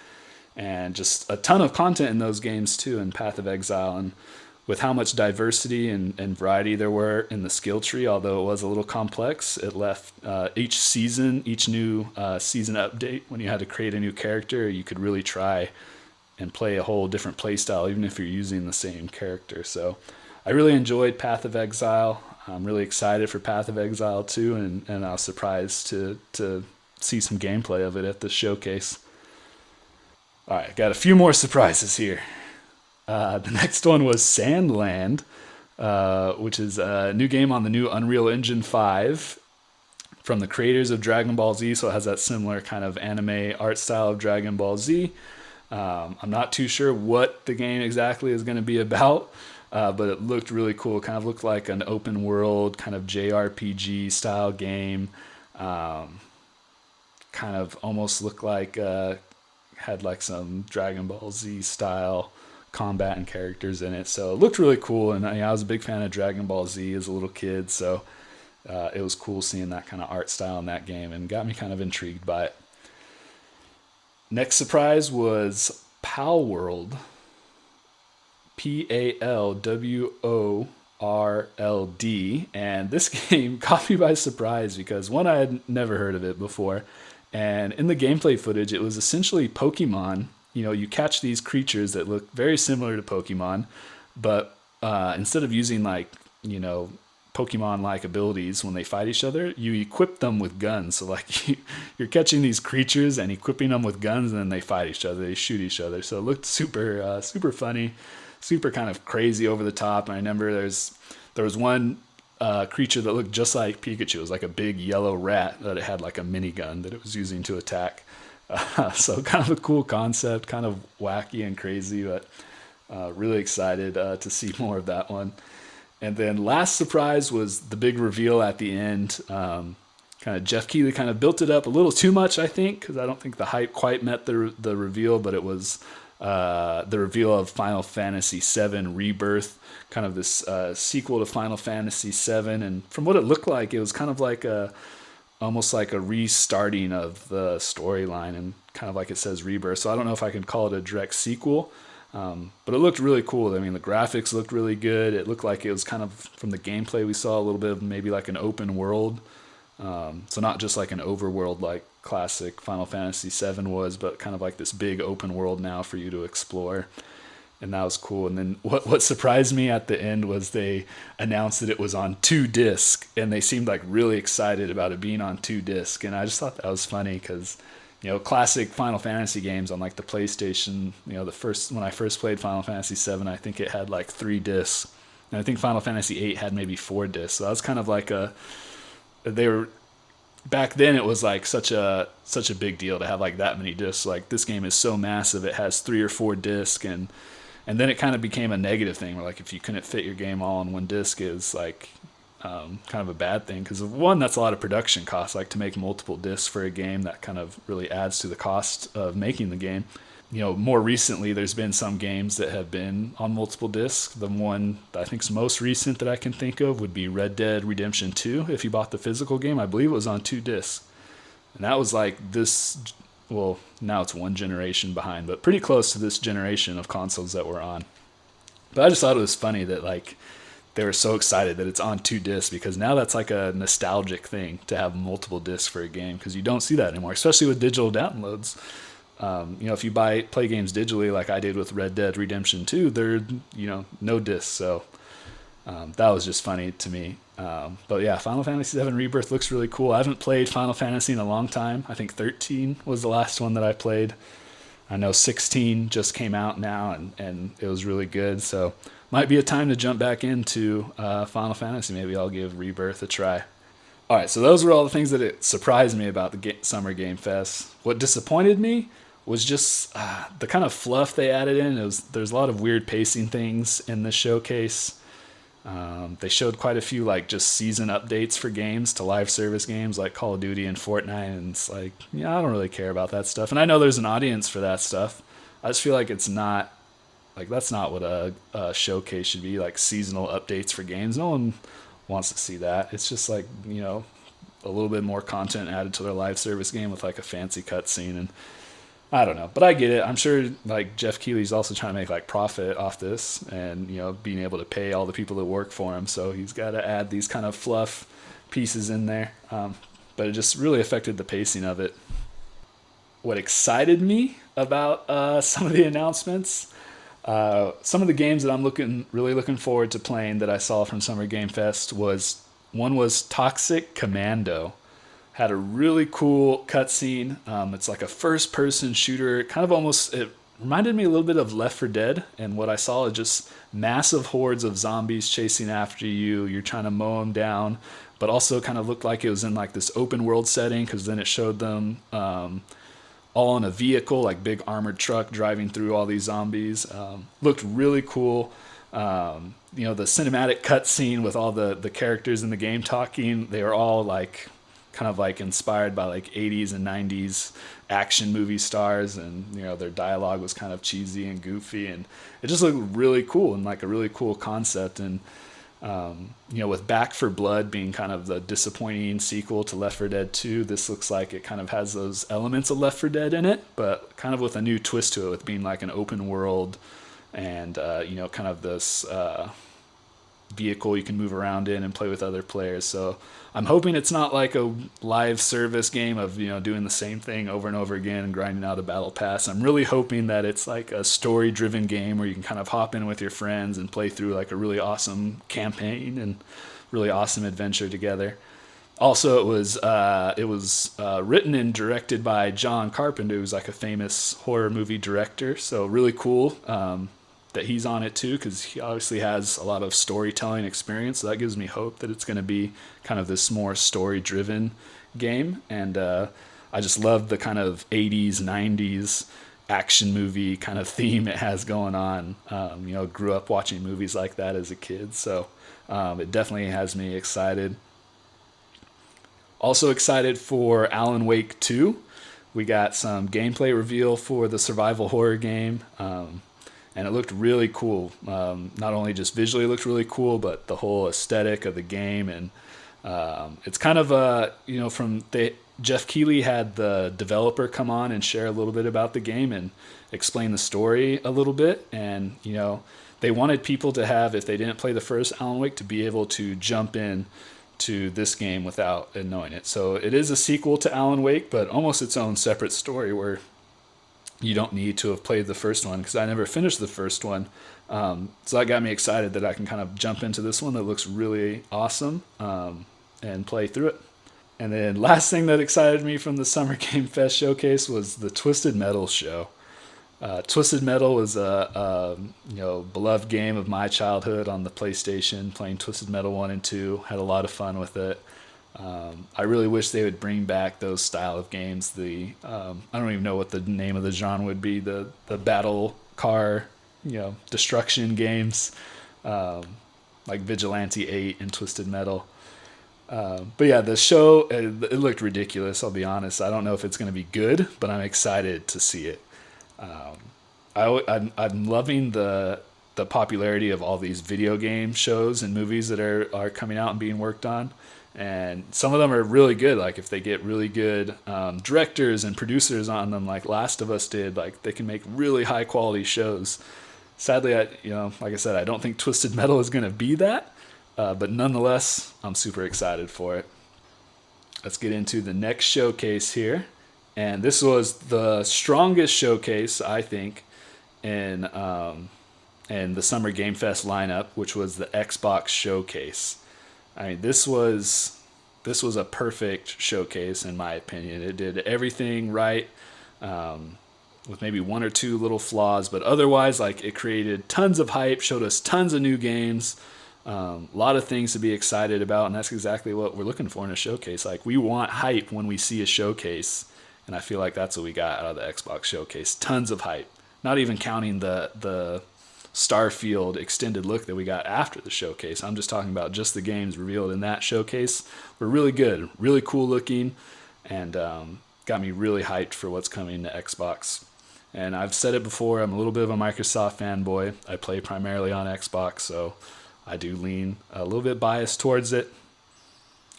And just a ton of content in those games too in Path of Exile. And with how much diversity and variety there were in the skill tree, although it was a little complex, it left each new season update, when you had to create a new character, you could really try and play a whole different play style, even if you're using the same character. So I really enjoyed Path of Exile. I'm really excited for Path of Exile 2, and I was surprised to see some gameplay of it at the showcase. All right, got a few more surprises here. The next one was Sandland, which is a new game on the new Unreal Engine 5 from the creators of Dragon Ball Z, so it has that similar kind of anime art style of Dragon Ball Z. I'm not too sure what the game exactly is going to be about, but it looked really cool. It kind of looked like an open world kind of JRPG style game. Kind of almost looked like had like some Dragon Ball Z style combat and characters in it. So it looked really cool, and I was a big fan of Dragon Ball Z as a little kid. So it was cool seeing that kind of art style in that game and got me kind of intrigued by it. Next surprise was Pal World. PALWORLD. And this game caught me by surprise because, one, I had never heard of it before. And in the gameplay footage, it was essentially Pokemon. You know, you catch these creatures that look very similar to Pokemon, but instead of using Pokemon-like abilities when they fight each other, you equip them with guns. So you're catching these creatures and equipping them with guns, and then they fight each other. They shoot each other. So it looked super funny, super kind of crazy, over the top. And I remember there was one creature that looked just like Pikachu. It was like a big yellow rat that it had like a minigun that it was using to attack. So kind of a cool concept, kind of wacky and crazy, but really excited to see more of that one. And then last surprise was the big reveal at the end. Kind of Jeff Keighley kind of built it up a little too much, I think, because I don't think the hype quite met the reveal, but it was the reveal of Final Fantasy VII Rebirth, kind of this sequel to Final Fantasy VII. And from what it looked like, it was kind of like almost like a restarting of the storyline, and kind of like it says Rebirth. So I don't know if I can call it a direct sequel. But it looked really cool. I mean, the graphics looked really good. It looked like it was kind of, from the gameplay we saw, a little bit of maybe like an open world. So not just like an overworld like classic Final Fantasy VII was, but kind of like this big open world now for you to explore. And that was cool. And then what surprised me at the end was they announced that it was on 2 discs, and they seemed like really excited about it being on 2 discs. And I just thought that was funny because, classic Final Fantasy games on like the PlayStation, when I first played Final Fantasy VII, I think it had like 3 discs. And I think Final Fantasy VIII had maybe 4 discs. So that was kind of like back then it was like such a big deal to have like that many discs. Like, this game is so massive, it has 3 or 4 discs, and then it kind of became a negative thing where, like, if you couldn't fit your game all on 1 disc, is like kind of a bad thing, because one, that's a lot of production costs. Like, to make multiple discs for a game, that kind of really adds to the cost of making the game. More recently, there's been some games that have been on multiple discs. The one that I think is most recent that I can think of would be Red Dead Redemption 2. If you bought the physical game, I believe it was on 2 discs. And that was like this, well, now it's 1 generation behind, but pretty close to this generation of consoles that we're on. But I just thought it was funny that, like, they were so excited that it's on 2 discs, because now that's like a nostalgic thing to have multiple discs for a game, because you don't see that anymore, especially with digital downloads. If you play games digitally like I did with Red Dead Redemption 2, they're, no discs. So that was just funny to me. But yeah, Final Fantasy VII Rebirth looks really cool. I haven't played Final Fantasy in a long time. I think 13 was the last one that I played. I know 16 just came out now, and it was really good. So might be a time to jump back into Final Fantasy. Maybe I'll give Rebirth a try. All right, so those were all the things that it surprised me about the Summer Game Fest. What disappointed me was just the kind of fluff they added in. There's a lot of weird pacing things in this showcase. They showed quite a few like just season updates for games to live service games like Call of Duty and Fortnite, and it's like, I don't really care about that stuff. And I know there's an audience for that stuff. I just feel like it's not, like, that's not what a showcase should be, like seasonal updates for games. No one wants to see that. It's just like, a little bit more content added to their live service game with like a fancy cutscene, and I don't know, but I get it. I'm sure like Jeff Keighley's also trying to make like profit off this, and being able to pay all the people that work for him, so he's got to add these kind of fluff pieces in there. But it just really affected the pacing of it. What excited me about some of the announcements, some of the games that I'm really looking forward to playing that I saw from Summer Game Fest was Toxic Commando. Had a really cool cutscene. It's like a first-person shooter. Kind of almost, it reminded me a little bit of Left 4 Dead. And what I saw is just massive hordes of zombies chasing after you. You're trying to mow them down, but also kind of looked like it was in like this open world setting, because then it showed them all in a vehicle, like big armored truck driving through all these zombies. Looked really cool. The cinematic cutscene with all the characters in the game talking, they were all like kind of like inspired by like 80s and 90s action movie stars, and their dialogue was kind of cheesy and goofy, and it just looked really cool and like a really cool concept. And With Back for Blood being kind of the disappointing sequel to Left 4 Dead 2, this looks like it kind of has those elements of Left 4 Dead in it, but kind of with a new twist to it, with being like an open world and, kind of this vehicle you can move around in and play with other players. So I'm hoping it's not like a live service game of, doing the same thing over and over again and grinding out a battle pass. I'm really hoping that it's like a story driven game where you can kind of hop in with your friends and play through like a really awesome campaign and really awesome adventure together. Also, it was written and directed by John Carpenter, who's like a famous horror movie director. So really cool that he's on it too, because he obviously has a lot of storytelling experience. So that gives me hope that it's going to be kind of this more story-driven game. And I just love the kind of 80s, 90s action movie kind of theme it has going on. Grew up watching movies like that as a kid, so it definitely has me excited. Also excited for Alan Wake 2. We got some gameplay reveal for the survival horror game. And it looked really cool. Not only just visually looked really cool, but the whole aesthetic of the game. And it's kind of Jeff Keighley had the developer come on and share a little bit about the game and explain the story a little bit. And, they wanted people to have, if they didn't play the first Alan Wake, to be able to jump in to this game without knowing it. So it is a sequel to Alan Wake, but almost its own separate story where you don't need to have played the first one, because I never finished the first one. So that got me excited that I can kind of jump into this one that looks really awesome and play through it. And then last thing that excited me from the Summer Game Fest showcase was the Twisted Metal show. Twisted Metal was a beloved game of my childhood on the PlayStation, playing Twisted Metal 1 and 2. Had a lot of fun with it. I really wish they would bring back those style of games. I don't even know what the name of the genre would be. The battle car, destruction games, like Vigilante 8 and Twisted Metal. But yeah, the show, it looked ridiculous. I'll be honest. I don't know if it's going to be good, but I'm excited to see it. I'm loving the popularity of all these video game shows and movies that are coming out and being worked on. And some of them are really good. Like if they get really good directors and producers on them, like Last of Us did, like they can make really high quality shows. Sadly, like I said, I don't think Twisted Metal is going to be that. But nonetheless, I'm super excited for it. Let's get into the next showcase here. And this was the strongest showcase, I think, in the Summer Game Fest lineup, which was the Xbox Showcase. I mean, this was a perfect showcase, in my opinion. It did everything right, with maybe one or two little flaws, but otherwise, like, it created tons of hype, showed us tons of new games, a lot of things to be excited about, and that's exactly what we're looking for in a showcase. Like, we want hype when we see a showcase, and I feel like that's what we got out of the Xbox Showcase. Tons of hype. Not even counting the Starfield extended look that we got after the showcase. I'm just talking about just the games revealed in that showcase. Were really good, really cool looking, and got me really hyped for what's coming to Xbox. And I've said it before, I'm a little bit of a Microsoft fanboy. I play primarily on Xbox, so I do lean a little bit biased towards it.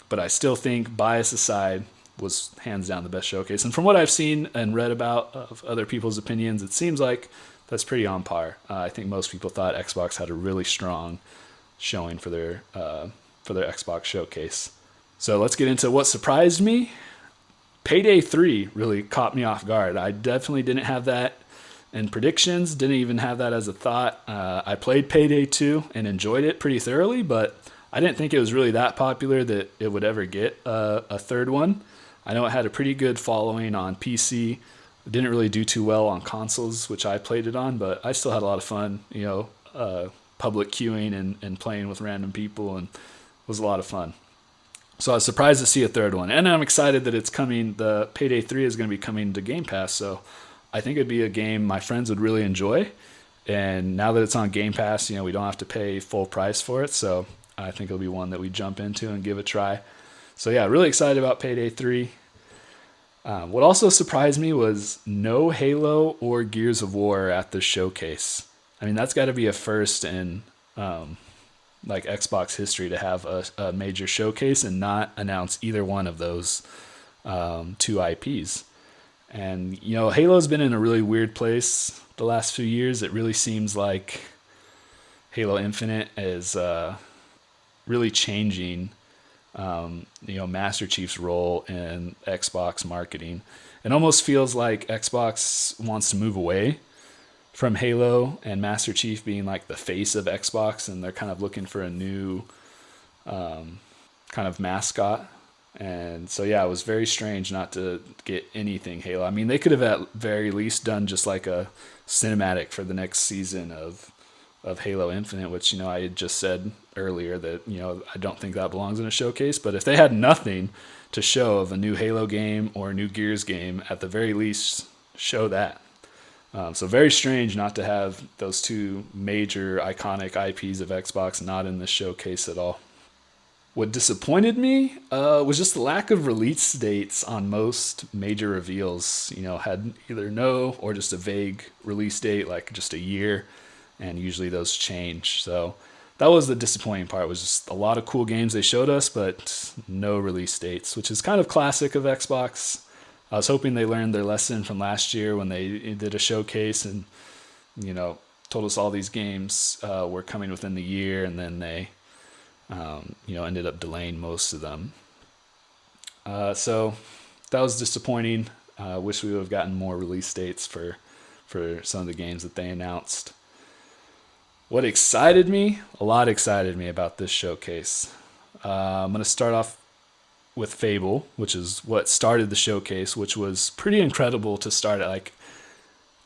But I still think, bias aside, was hands down the best showcase. And from what I've seen and read about of other people's opinions, it seems like that's pretty on par. I think most people thought Xbox had a really strong showing for their Xbox showcase. So let's get into what surprised me. Payday 3 really caught me off guard. I definitely didn't have that in predictions, didn't even have that as a thought. I played Payday 2 and enjoyed it pretty thoroughly, but I didn't think it was really that popular that it would ever get a third one. I know it had a pretty good following on PC. It didn't really do too well on consoles, which I played it on, but I still had a lot of fun, public queuing and playing with random people, and it was a lot of fun. So I was surprised to see a third one. And I'm excited that it's coming. The Payday 3 is going to be coming to Game Pass, so I think it'd be a game my friends would really enjoy. And now that it's on Game Pass, we don't have to pay full price for it, so I think it'll be one that we jump into and give a try. So yeah, really excited about Payday 3. What also surprised me was no Halo or Gears of War at the showcase. I mean, that's got to be a first in like Xbox history to have a major showcase and not announce either one of those two IPs. And, Halo's been in a really weird place the last few years. It really seems like Halo Infinite is really changing, Master Chief's role in Xbox marketing. It almost feels like Xbox wants to move away from Halo and Master Chief being like the face of Xbox, and they're kind of looking for a new kind of mascot. And so, yeah, it was very strange not to get anything Halo. I mean, they could have at very least done just like a cinematic for the next season of Halo Infinite, which, I had just said earlier that, I don't think that belongs in a showcase. But if they had nothing to show of a new Halo game or a new Gears game, at the very least, show that. So very strange not to have those two major iconic IPs of Xbox not in this showcase at all. What disappointed me was just the lack of release dates on most major reveals. Had either no or just a vague release date, like just a year, and usually those change. So that was the disappointing part, was just a lot of cool games they showed us, but no release dates, which is kind of classic of Xbox. I was hoping they learned their lesson from last year when they did a showcase and, told us all these games were coming within the year, and then they ended up delaying most of them. So that was disappointing. Wish we would have gotten more release dates for some of the games that they announced. What excited me? A lot excited me about this showcase. I'm going to start off with Fable, which is what started the showcase, which was pretty incredible to start at. Like,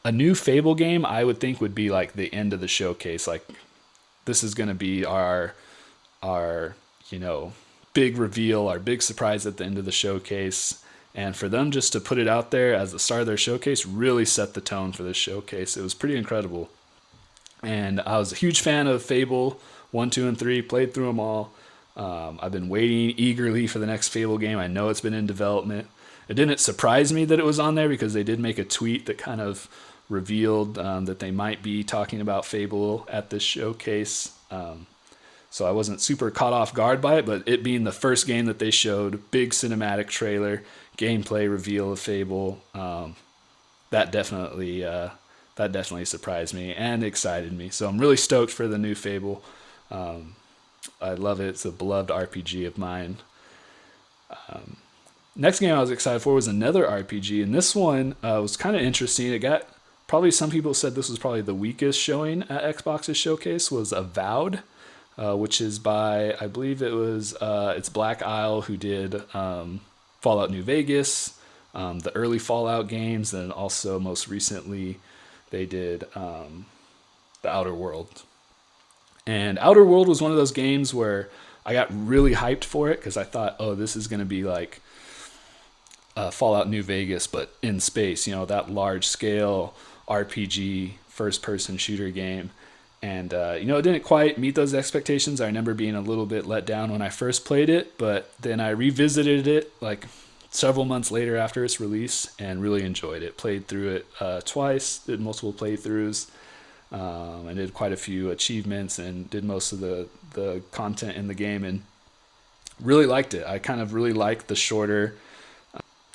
a new Fable game, I would think would be like the end of the showcase. Like, this is going to be our big reveal, our big surprise at the end of the showcase. And for them just to put it out there as the start of their showcase really set the tone for this showcase. It was pretty incredible. And I was a huge fan of Fable 1, 2, and 3, played through them all. I've been waiting eagerly for the next Fable game. I know it's been in development. It didn't surprise me that it was on there because they did make a tweet that kind of revealed that they might be talking about Fable at this showcase. So I wasn't super caught off guard by it, but it being the first game that they showed, big cinematic trailer, gameplay reveal of Fable, that definitely surprised me and excited me. So I'm really stoked for the new Fable. I love it. It's a beloved RPG of mine. Next game I was excited for was another RPG, and this one was kind of interesting. It got, probably some people said this was probably the weakest showing at Xbox's showcase, was Avowed, which is by, I believe it's Black Isle, who did Fallout New Vegas, the early Fallout games, and also most recently they did The Outer World. And Outer World was one of those games where I got really hyped for it because I thought, this is going to be like Fallout New Vegas, but in space, that large-scale RPG first-person shooter game. And, it didn't quite meet those expectations. I remember being a little bit let down when I first played it, but then I revisited it like several months later after its release and really enjoyed it. Played through it twice, did multiple playthroughs. I did quite a few achievements and did most of the content in the game and really liked it. I kind of really liked the shorter,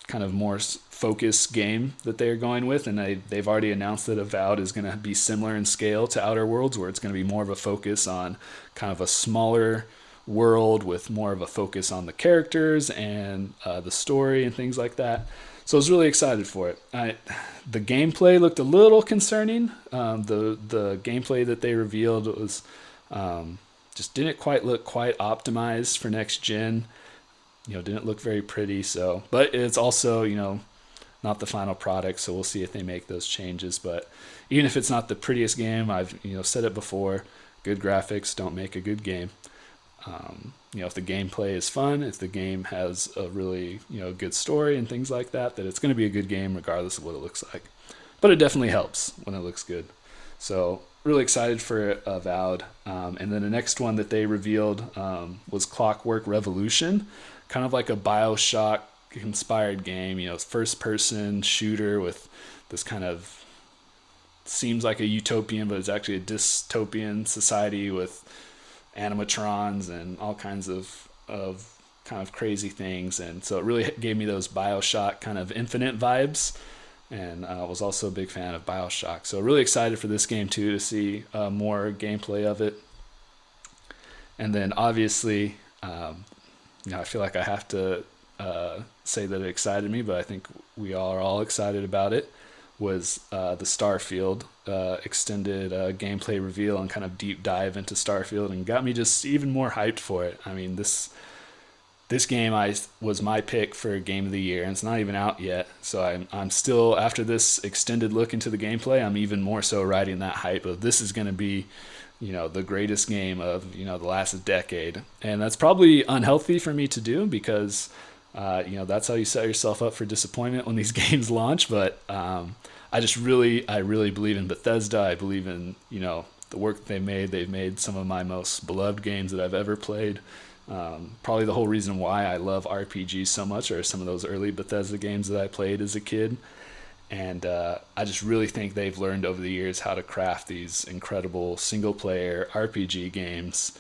kind of more focused game that they're going with, and they've already announced that Avowed is going to be similar in scale to Outer Worlds, where it's going to be more of a focus on kind of a smaller world with more of a focus on the characters and the story and things like that. So I was really excited for it. The gameplay looked a little concerning. The gameplay that they revealed was just didn't quite look quite optimized for next gen. Didn't look very pretty. So, but it's also not the final product. So we'll see if they make those changes. But even if it's not the prettiest game, I've said it before. Good graphics don't make a good game. If the gameplay is fun, if the game has a really, good story and things like that, that it's going to be a good game regardless of what it looks like. But it definitely helps when it looks good. So really excited for Avowed. And then the next one that they revealed was Clockwork Revolution, kind of like a BioShock inspired game, first person shooter with this kind of seems like a utopian, but it's actually a dystopian society with animatrons and all kinds of kind of crazy things. And so it really gave me those BioShock kind of Infinite vibes. And I was also a big fan of BioShock. So really excited for this game too, to see more gameplay of it. And then obviously, I feel like I have to say that it excited me, but I think we are all excited about it, was the Starfield extended gameplay reveal and kind of deep dive into Starfield, and got me just even more hyped for it. I mean, this game was my pick for Game of the Year, and it's not even out yet. So I'm still, after this extended look into the gameplay, I'm even more so riding that hype of this is going to be, the greatest game of, the last decade. And that's probably unhealthy for me to do because, that's how you set yourself up for disappointment when these games launch. But I really believe in Bethesda. I believe in, the work that they've made. They've made some of my most beloved games that I've ever played. Probably the whole reason why I love RPGs so much are some of those early Bethesda games that I played as a kid. And I just really think they've learned over the years how to craft these incredible single-player RPG games.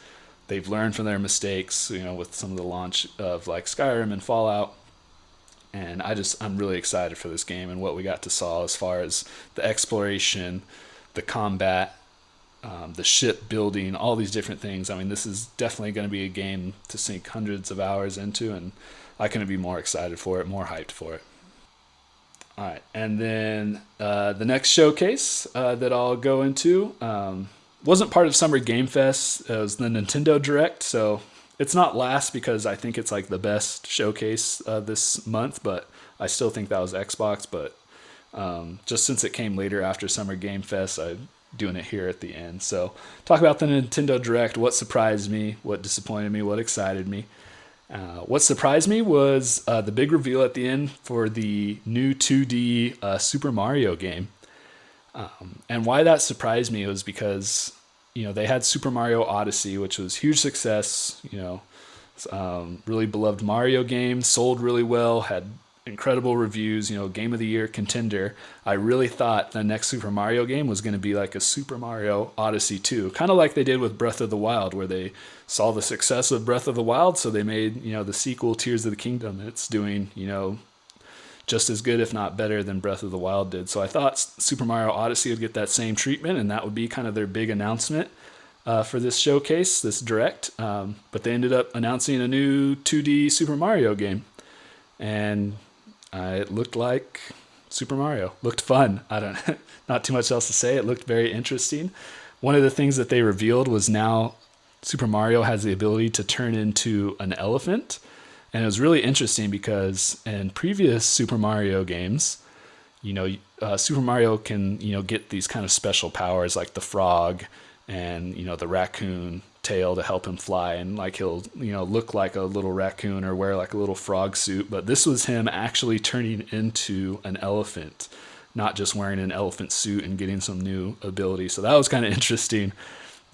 They've learned from their mistakes, with some of the launch of like Skyrim and Fallout. And I'm really excited for this game and what we got to saw as far as the exploration, the combat, the ship building, all these different things. I mean, this is definitely going to be a game to sink hundreds of hours into, and I couldn't be more excited for it, more hyped for it. All right, and then the next showcase that I'll go into wasn't part of Summer Game Fest. It was the Nintendo Direct, so it's not last because I think it's like the best showcase this month, but I still think that was Xbox. But just since it came later after Summer Game Fest, I'm doing it here at the end. So talk about the Nintendo Direct, what surprised me, what disappointed me, what excited me. What surprised me was the big reveal at the end for the new 2D Super Mario game. And why that surprised me was because, they had Super Mario Odyssey, which was huge success, really beloved Mario game, sold really well, had incredible reviews, Game of the Year contender. I really thought the next Super Mario game was going to be like a Super Mario Odyssey 2, kind of like they did with Breath of the Wild, where they saw the success of Breath of the Wild, so they made, the sequel Tears of the Kingdom. It's doing, just as good, if not better, than Breath of the Wild did. So I thought Super Mario Odyssey would get that same treatment, and that would be kind of their big announcement for this showcase, this Direct. But they ended up announcing a new 2D Super Mario game. And it looked like Super Mario. Looked fun. Not too much else to say. It looked very interesting. One of the things that they revealed was now Super Mario has the ability to turn into an elephant. And it was really interesting because in previous Super Mario games, Super Mario can, get these kind of special powers like the frog and, the raccoon tail to help him fly, and like he'll look like a little raccoon or wear like a little frog suit. But this was him actually turning into an elephant, not just wearing an elephant suit and getting some new ability. So that was kind of interesting.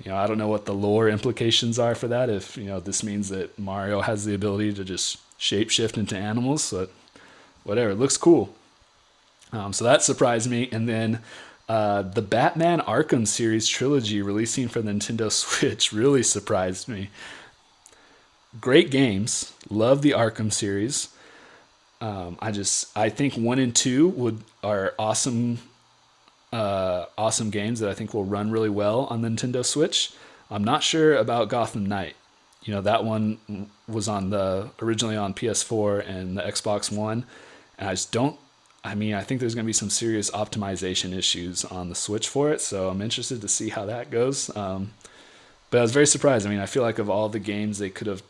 I don't know what the lore implications are for that, if this means that Mario has the ability to just shapeshift into animals. So whatever, it looks cool. So that surprised me. And then the Batman Arkham series trilogy releasing for the Nintendo Switch really surprised me. Great games. Love the Arkham series. I think 1 and 2 are awesome games that I think will run really well on the Nintendo Switch. I'm not sure about Gotham Knight. That one was originally on PS4 and the Xbox One. And I think there's going to be some serious optimization issues on the Switch for it, so I'm interested to see how that goes. But I was very surprised. I feel like of all the games they could have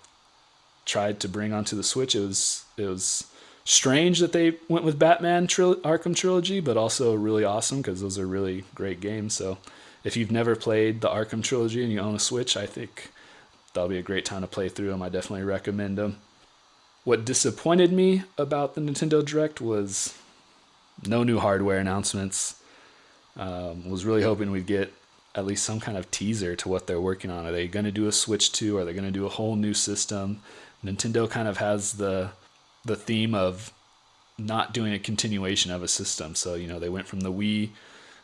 tried to bring onto the Switch, it was strange that they went with Batman Arkham Trilogy, but also really awesome because those are really great games. So if you've never played the Arkham Trilogy and you own a Switch, I think that'll be a great time to play through them. I definitely recommend them. What disappointed me about the Nintendo Direct was no new hardware announcements. Was really hoping we'd get at least some kind of teaser to what they're working on. Are they going to do a Switch 2? Are they going to do a whole new system? Nintendo kind of has the theme of not doing a continuation of a system. So, they went from the Wii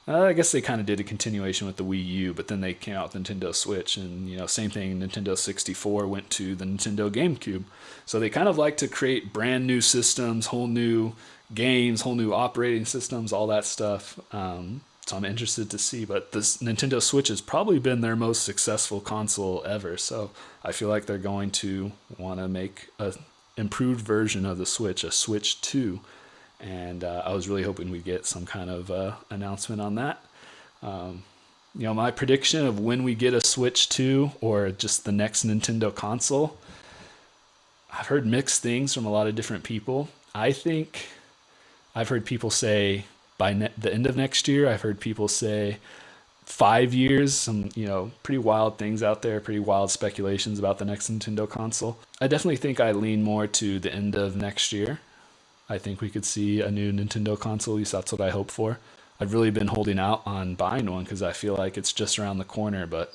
I guess they kind of did a continuation with the Wii U, but then they came out with Nintendo Switch, and same thing. Nintendo 64 went to the Nintendo GameCube, so they kind of like to create brand new systems, whole new games, whole new operating systems, all that stuff. So I'm interested to see. But this Nintendo Switch has probably been their most successful console ever, so I feel like they're going to want to make a improved version of the Switch, a Switch 2. And I was really hoping we'd get some kind of announcement on that. My prediction of when we get a Switch 2 or just the next Nintendo console, I've heard mixed things from a lot of different people. I think I've heard people say by the end of next year. I've heard people say 5 years. Some, pretty wild things out there, pretty wild speculations about the next Nintendo console. I definitely think I lean more to the end of next year. I think we could see a new Nintendo console. At least that's what I hope for. I've really been holding out on buying one because I feel like it's just around the corner, but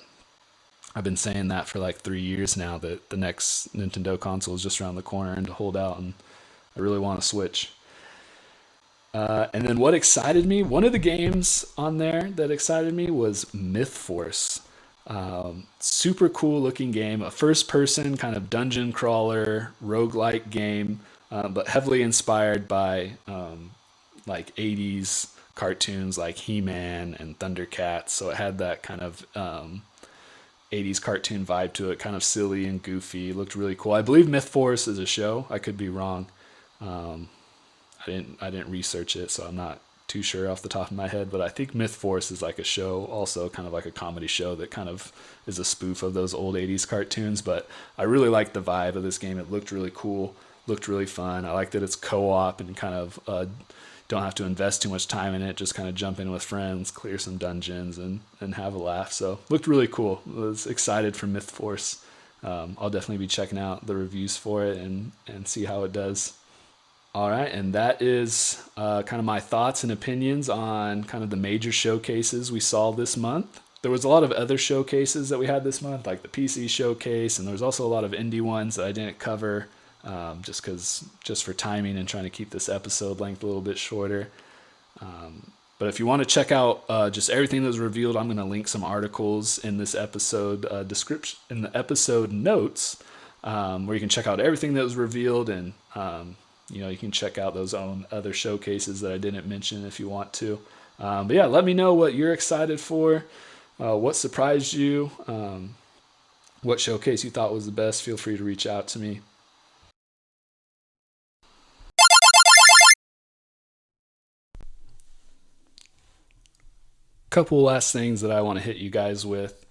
I've been saying that for like 3 years now, that the next Nintendo console is just around the corner and to hold out, and I really want to Switch. And then what excited me, one of the games on there that excited me was Myth Force. Super cool looking game, a first person kind of dungeon crawler, roguelike game. But heavily inspired by like 80s cartoons like He-Man and Thundercats. So it had that kind of 80s cartoon vibe to it, kind of silly and goofy. It looked really cool. I believe Myth Force is a show. I could be wrong. I didn't research it, so I'm not too sure off the top of my head. But I think Myth Force is like a show, also kind of like a comedy show that kind of is a spoof of those old 80s cartoons. But I really liked the vibe of this game. It looked really cool. Looked really fun. I like that it's co-op and kind of don't have to invest too much time in it. Just kind of jump in with friends, clear some dungeons, and have a laugh. So looked really cool. I was excited for Myth Force. I'll definitely be checking out the reviews for it and see how it does. All right, and that is kind of my thoughts and opinions on kind of the major showcases we saw this month. There was a lot of other showcases that we had this month, like the PC showcase, and there was also a lot of indie ones that I didn't cover. Just for timing and trying to keep this episode length a little bit shorter. But if you want to check out just everything that was revealed, I'm going to link some articles in this episode description, in the episode notes, where you can check out everything that was revealed, and you can check out those other showcases that I didn't mention if you want to. But yeah, let me know what you're excited for, what surprised you, what showcase you thought was the best. Feel free to reach out to me. Couple last things that I want to hit you guys with.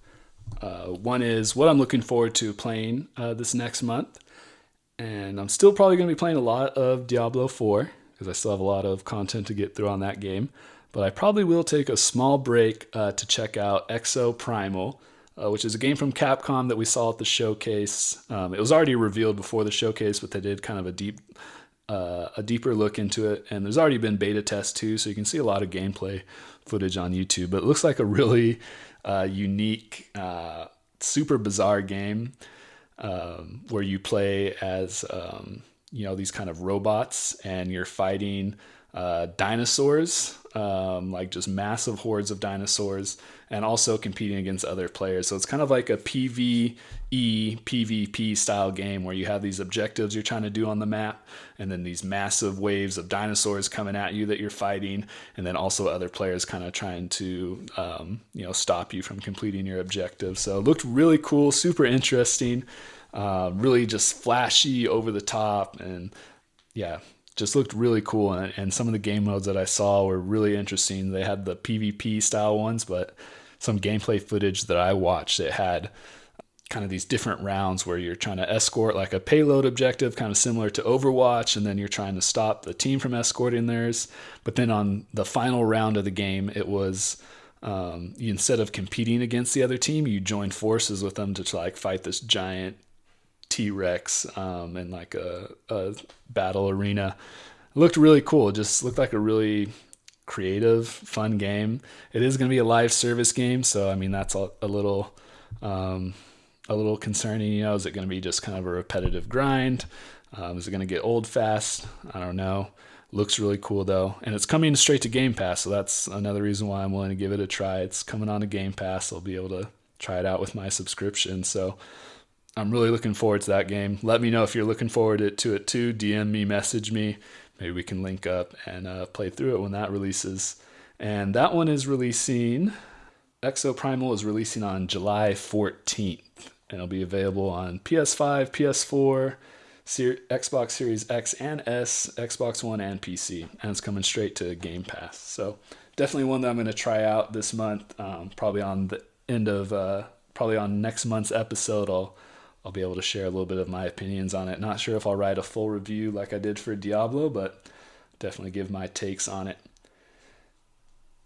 One is what I'm looking forward to playing this next month. And I'm still probably going to be playing a lot of Diablo 4 because I still have a lot of content to get through on that game. But I probably will take a small break to check out Exo Primal, which is a game from Capcom that we saw at the showcase. It was already revealed before the showcase, but they did kind of a deeper look into it. And there's already been beta tests too, so you can see a lot of gameplay footage on YouTube. But it looks like a really unique, super bizarre game where you play as these kind of robots, and you're fighting dinosaurs, like just massive hordes of dinosaurs, and also competing against other players. So it's kind of like a PvE, PvP style game where you have these objectives you're trying to do on the map, and then these massive waves of dinosaurs coming at you that you're fighting, and then also other players kind of trying to stop you from completing your objective. So it looked really cool, super interesting, really just flashy, over the top, and yeah, just looked really cool. And some of the game modes that I saw were really interesting. They had the PvP style ones, but some gameplay footage that I watched, it had kind of these different rounds where you're trying to escort like a payload objective, kind of similar to Overwatch, and then you're trying to stop the team from escorting theirs. But then on the final round of the game, it was instead of competing against the other team, you join forces with them to like fight this giant T-Rex in like a battle arena. It looked really cool. It just looked like a really creative, fun game. It is going to be a live service game, so I mean that's a little concerning. Is it going to be just kind of a repetitive grind? Is it going to get old fast? I don't know. Looks really cool though, and it's coming straight to Game Pass, so that's another reason why I'm willing to give it a try. It's coming on to Game Pass. I'll be able to try it out with my subscription, so I'm really looking forward to that game. Let me know if you're looking forward to it too. DM me, message me. Maybe we can link up and play through it when that releases. And that one is releasing, Exoprimal is releasing on July 14th, and it'll be available on PS5, PS4, Xbox Series X and S, Xbox One, and PC, and it's coming straight to Game Pass. So definitely one that I'm going to try out this month. Probably on the end of, probably on next month's episode, I'll be able to share a little bit of my opinions on it. Not sure if I'll write a full review like I did for Diablo, but definitely give my takes on it.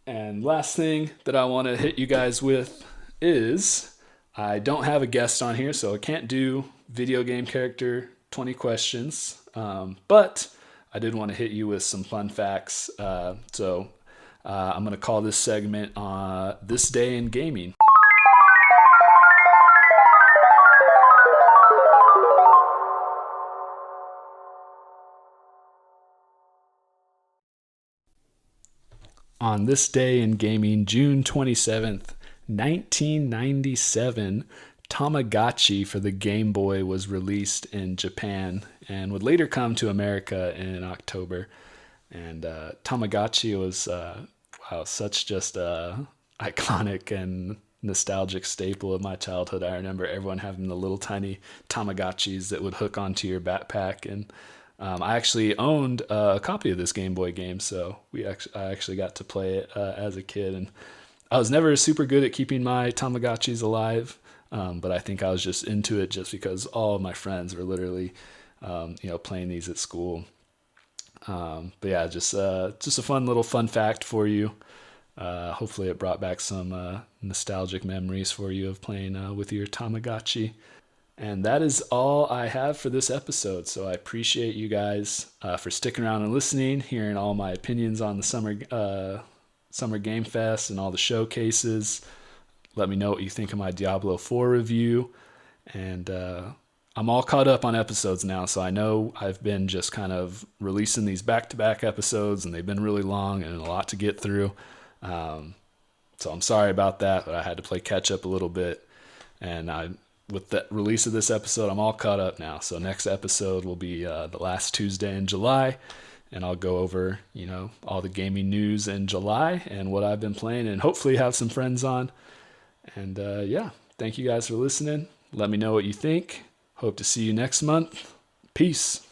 And last thing that I want to hit you guys with is I don't have a guest on here, so I can't do video game character 20 questions, but I did want to hit you with some fun facts. So I'm going to call this segment This Day in Gaming. On this day in gaming, June 27th, 1997, Tamagotchi for the Game Boy was released in Japan and would later come to America in October. And Tamagotchi was, such just a iconic and nostalgic staple of my childhood. I remember everyone having the little tiny Tamagotchis that would hook onto your backpack, and I actually owned a copy of this Game Boy game, so I actually got to play it as a kid. And I was never super good at keeping my Tamagotchis alive, but I think I was just into it just because all of my friends were literally, playing these at school. But yeah, just a fun fact for you. Hopefully, it brought back some nostalgic memories for you of playing with your Tamagotchi. And that is all I have for this episode. So I appreciate you guys for sticking around and listening, hearing all my opinions on the Summer Game Fest and all the showcases. Let me know what you think of my Diablo 4 review. And I'm all caught up on episodes now, so I know I've been just kind of releasing these back-to-back episodes, and they've been really long and a lot to get through. So I'm sorry about that, but I had to play catch-up a little bit. And with the release of this episode, I'm all caught up now. So next episode will be the last Tuesday in July, and I'll go over, all the gaming news in July and what I've been playing, and hopefully have some friends on. And thank you guys for listening. Let me know what you think. Hope to see you next month. Peace.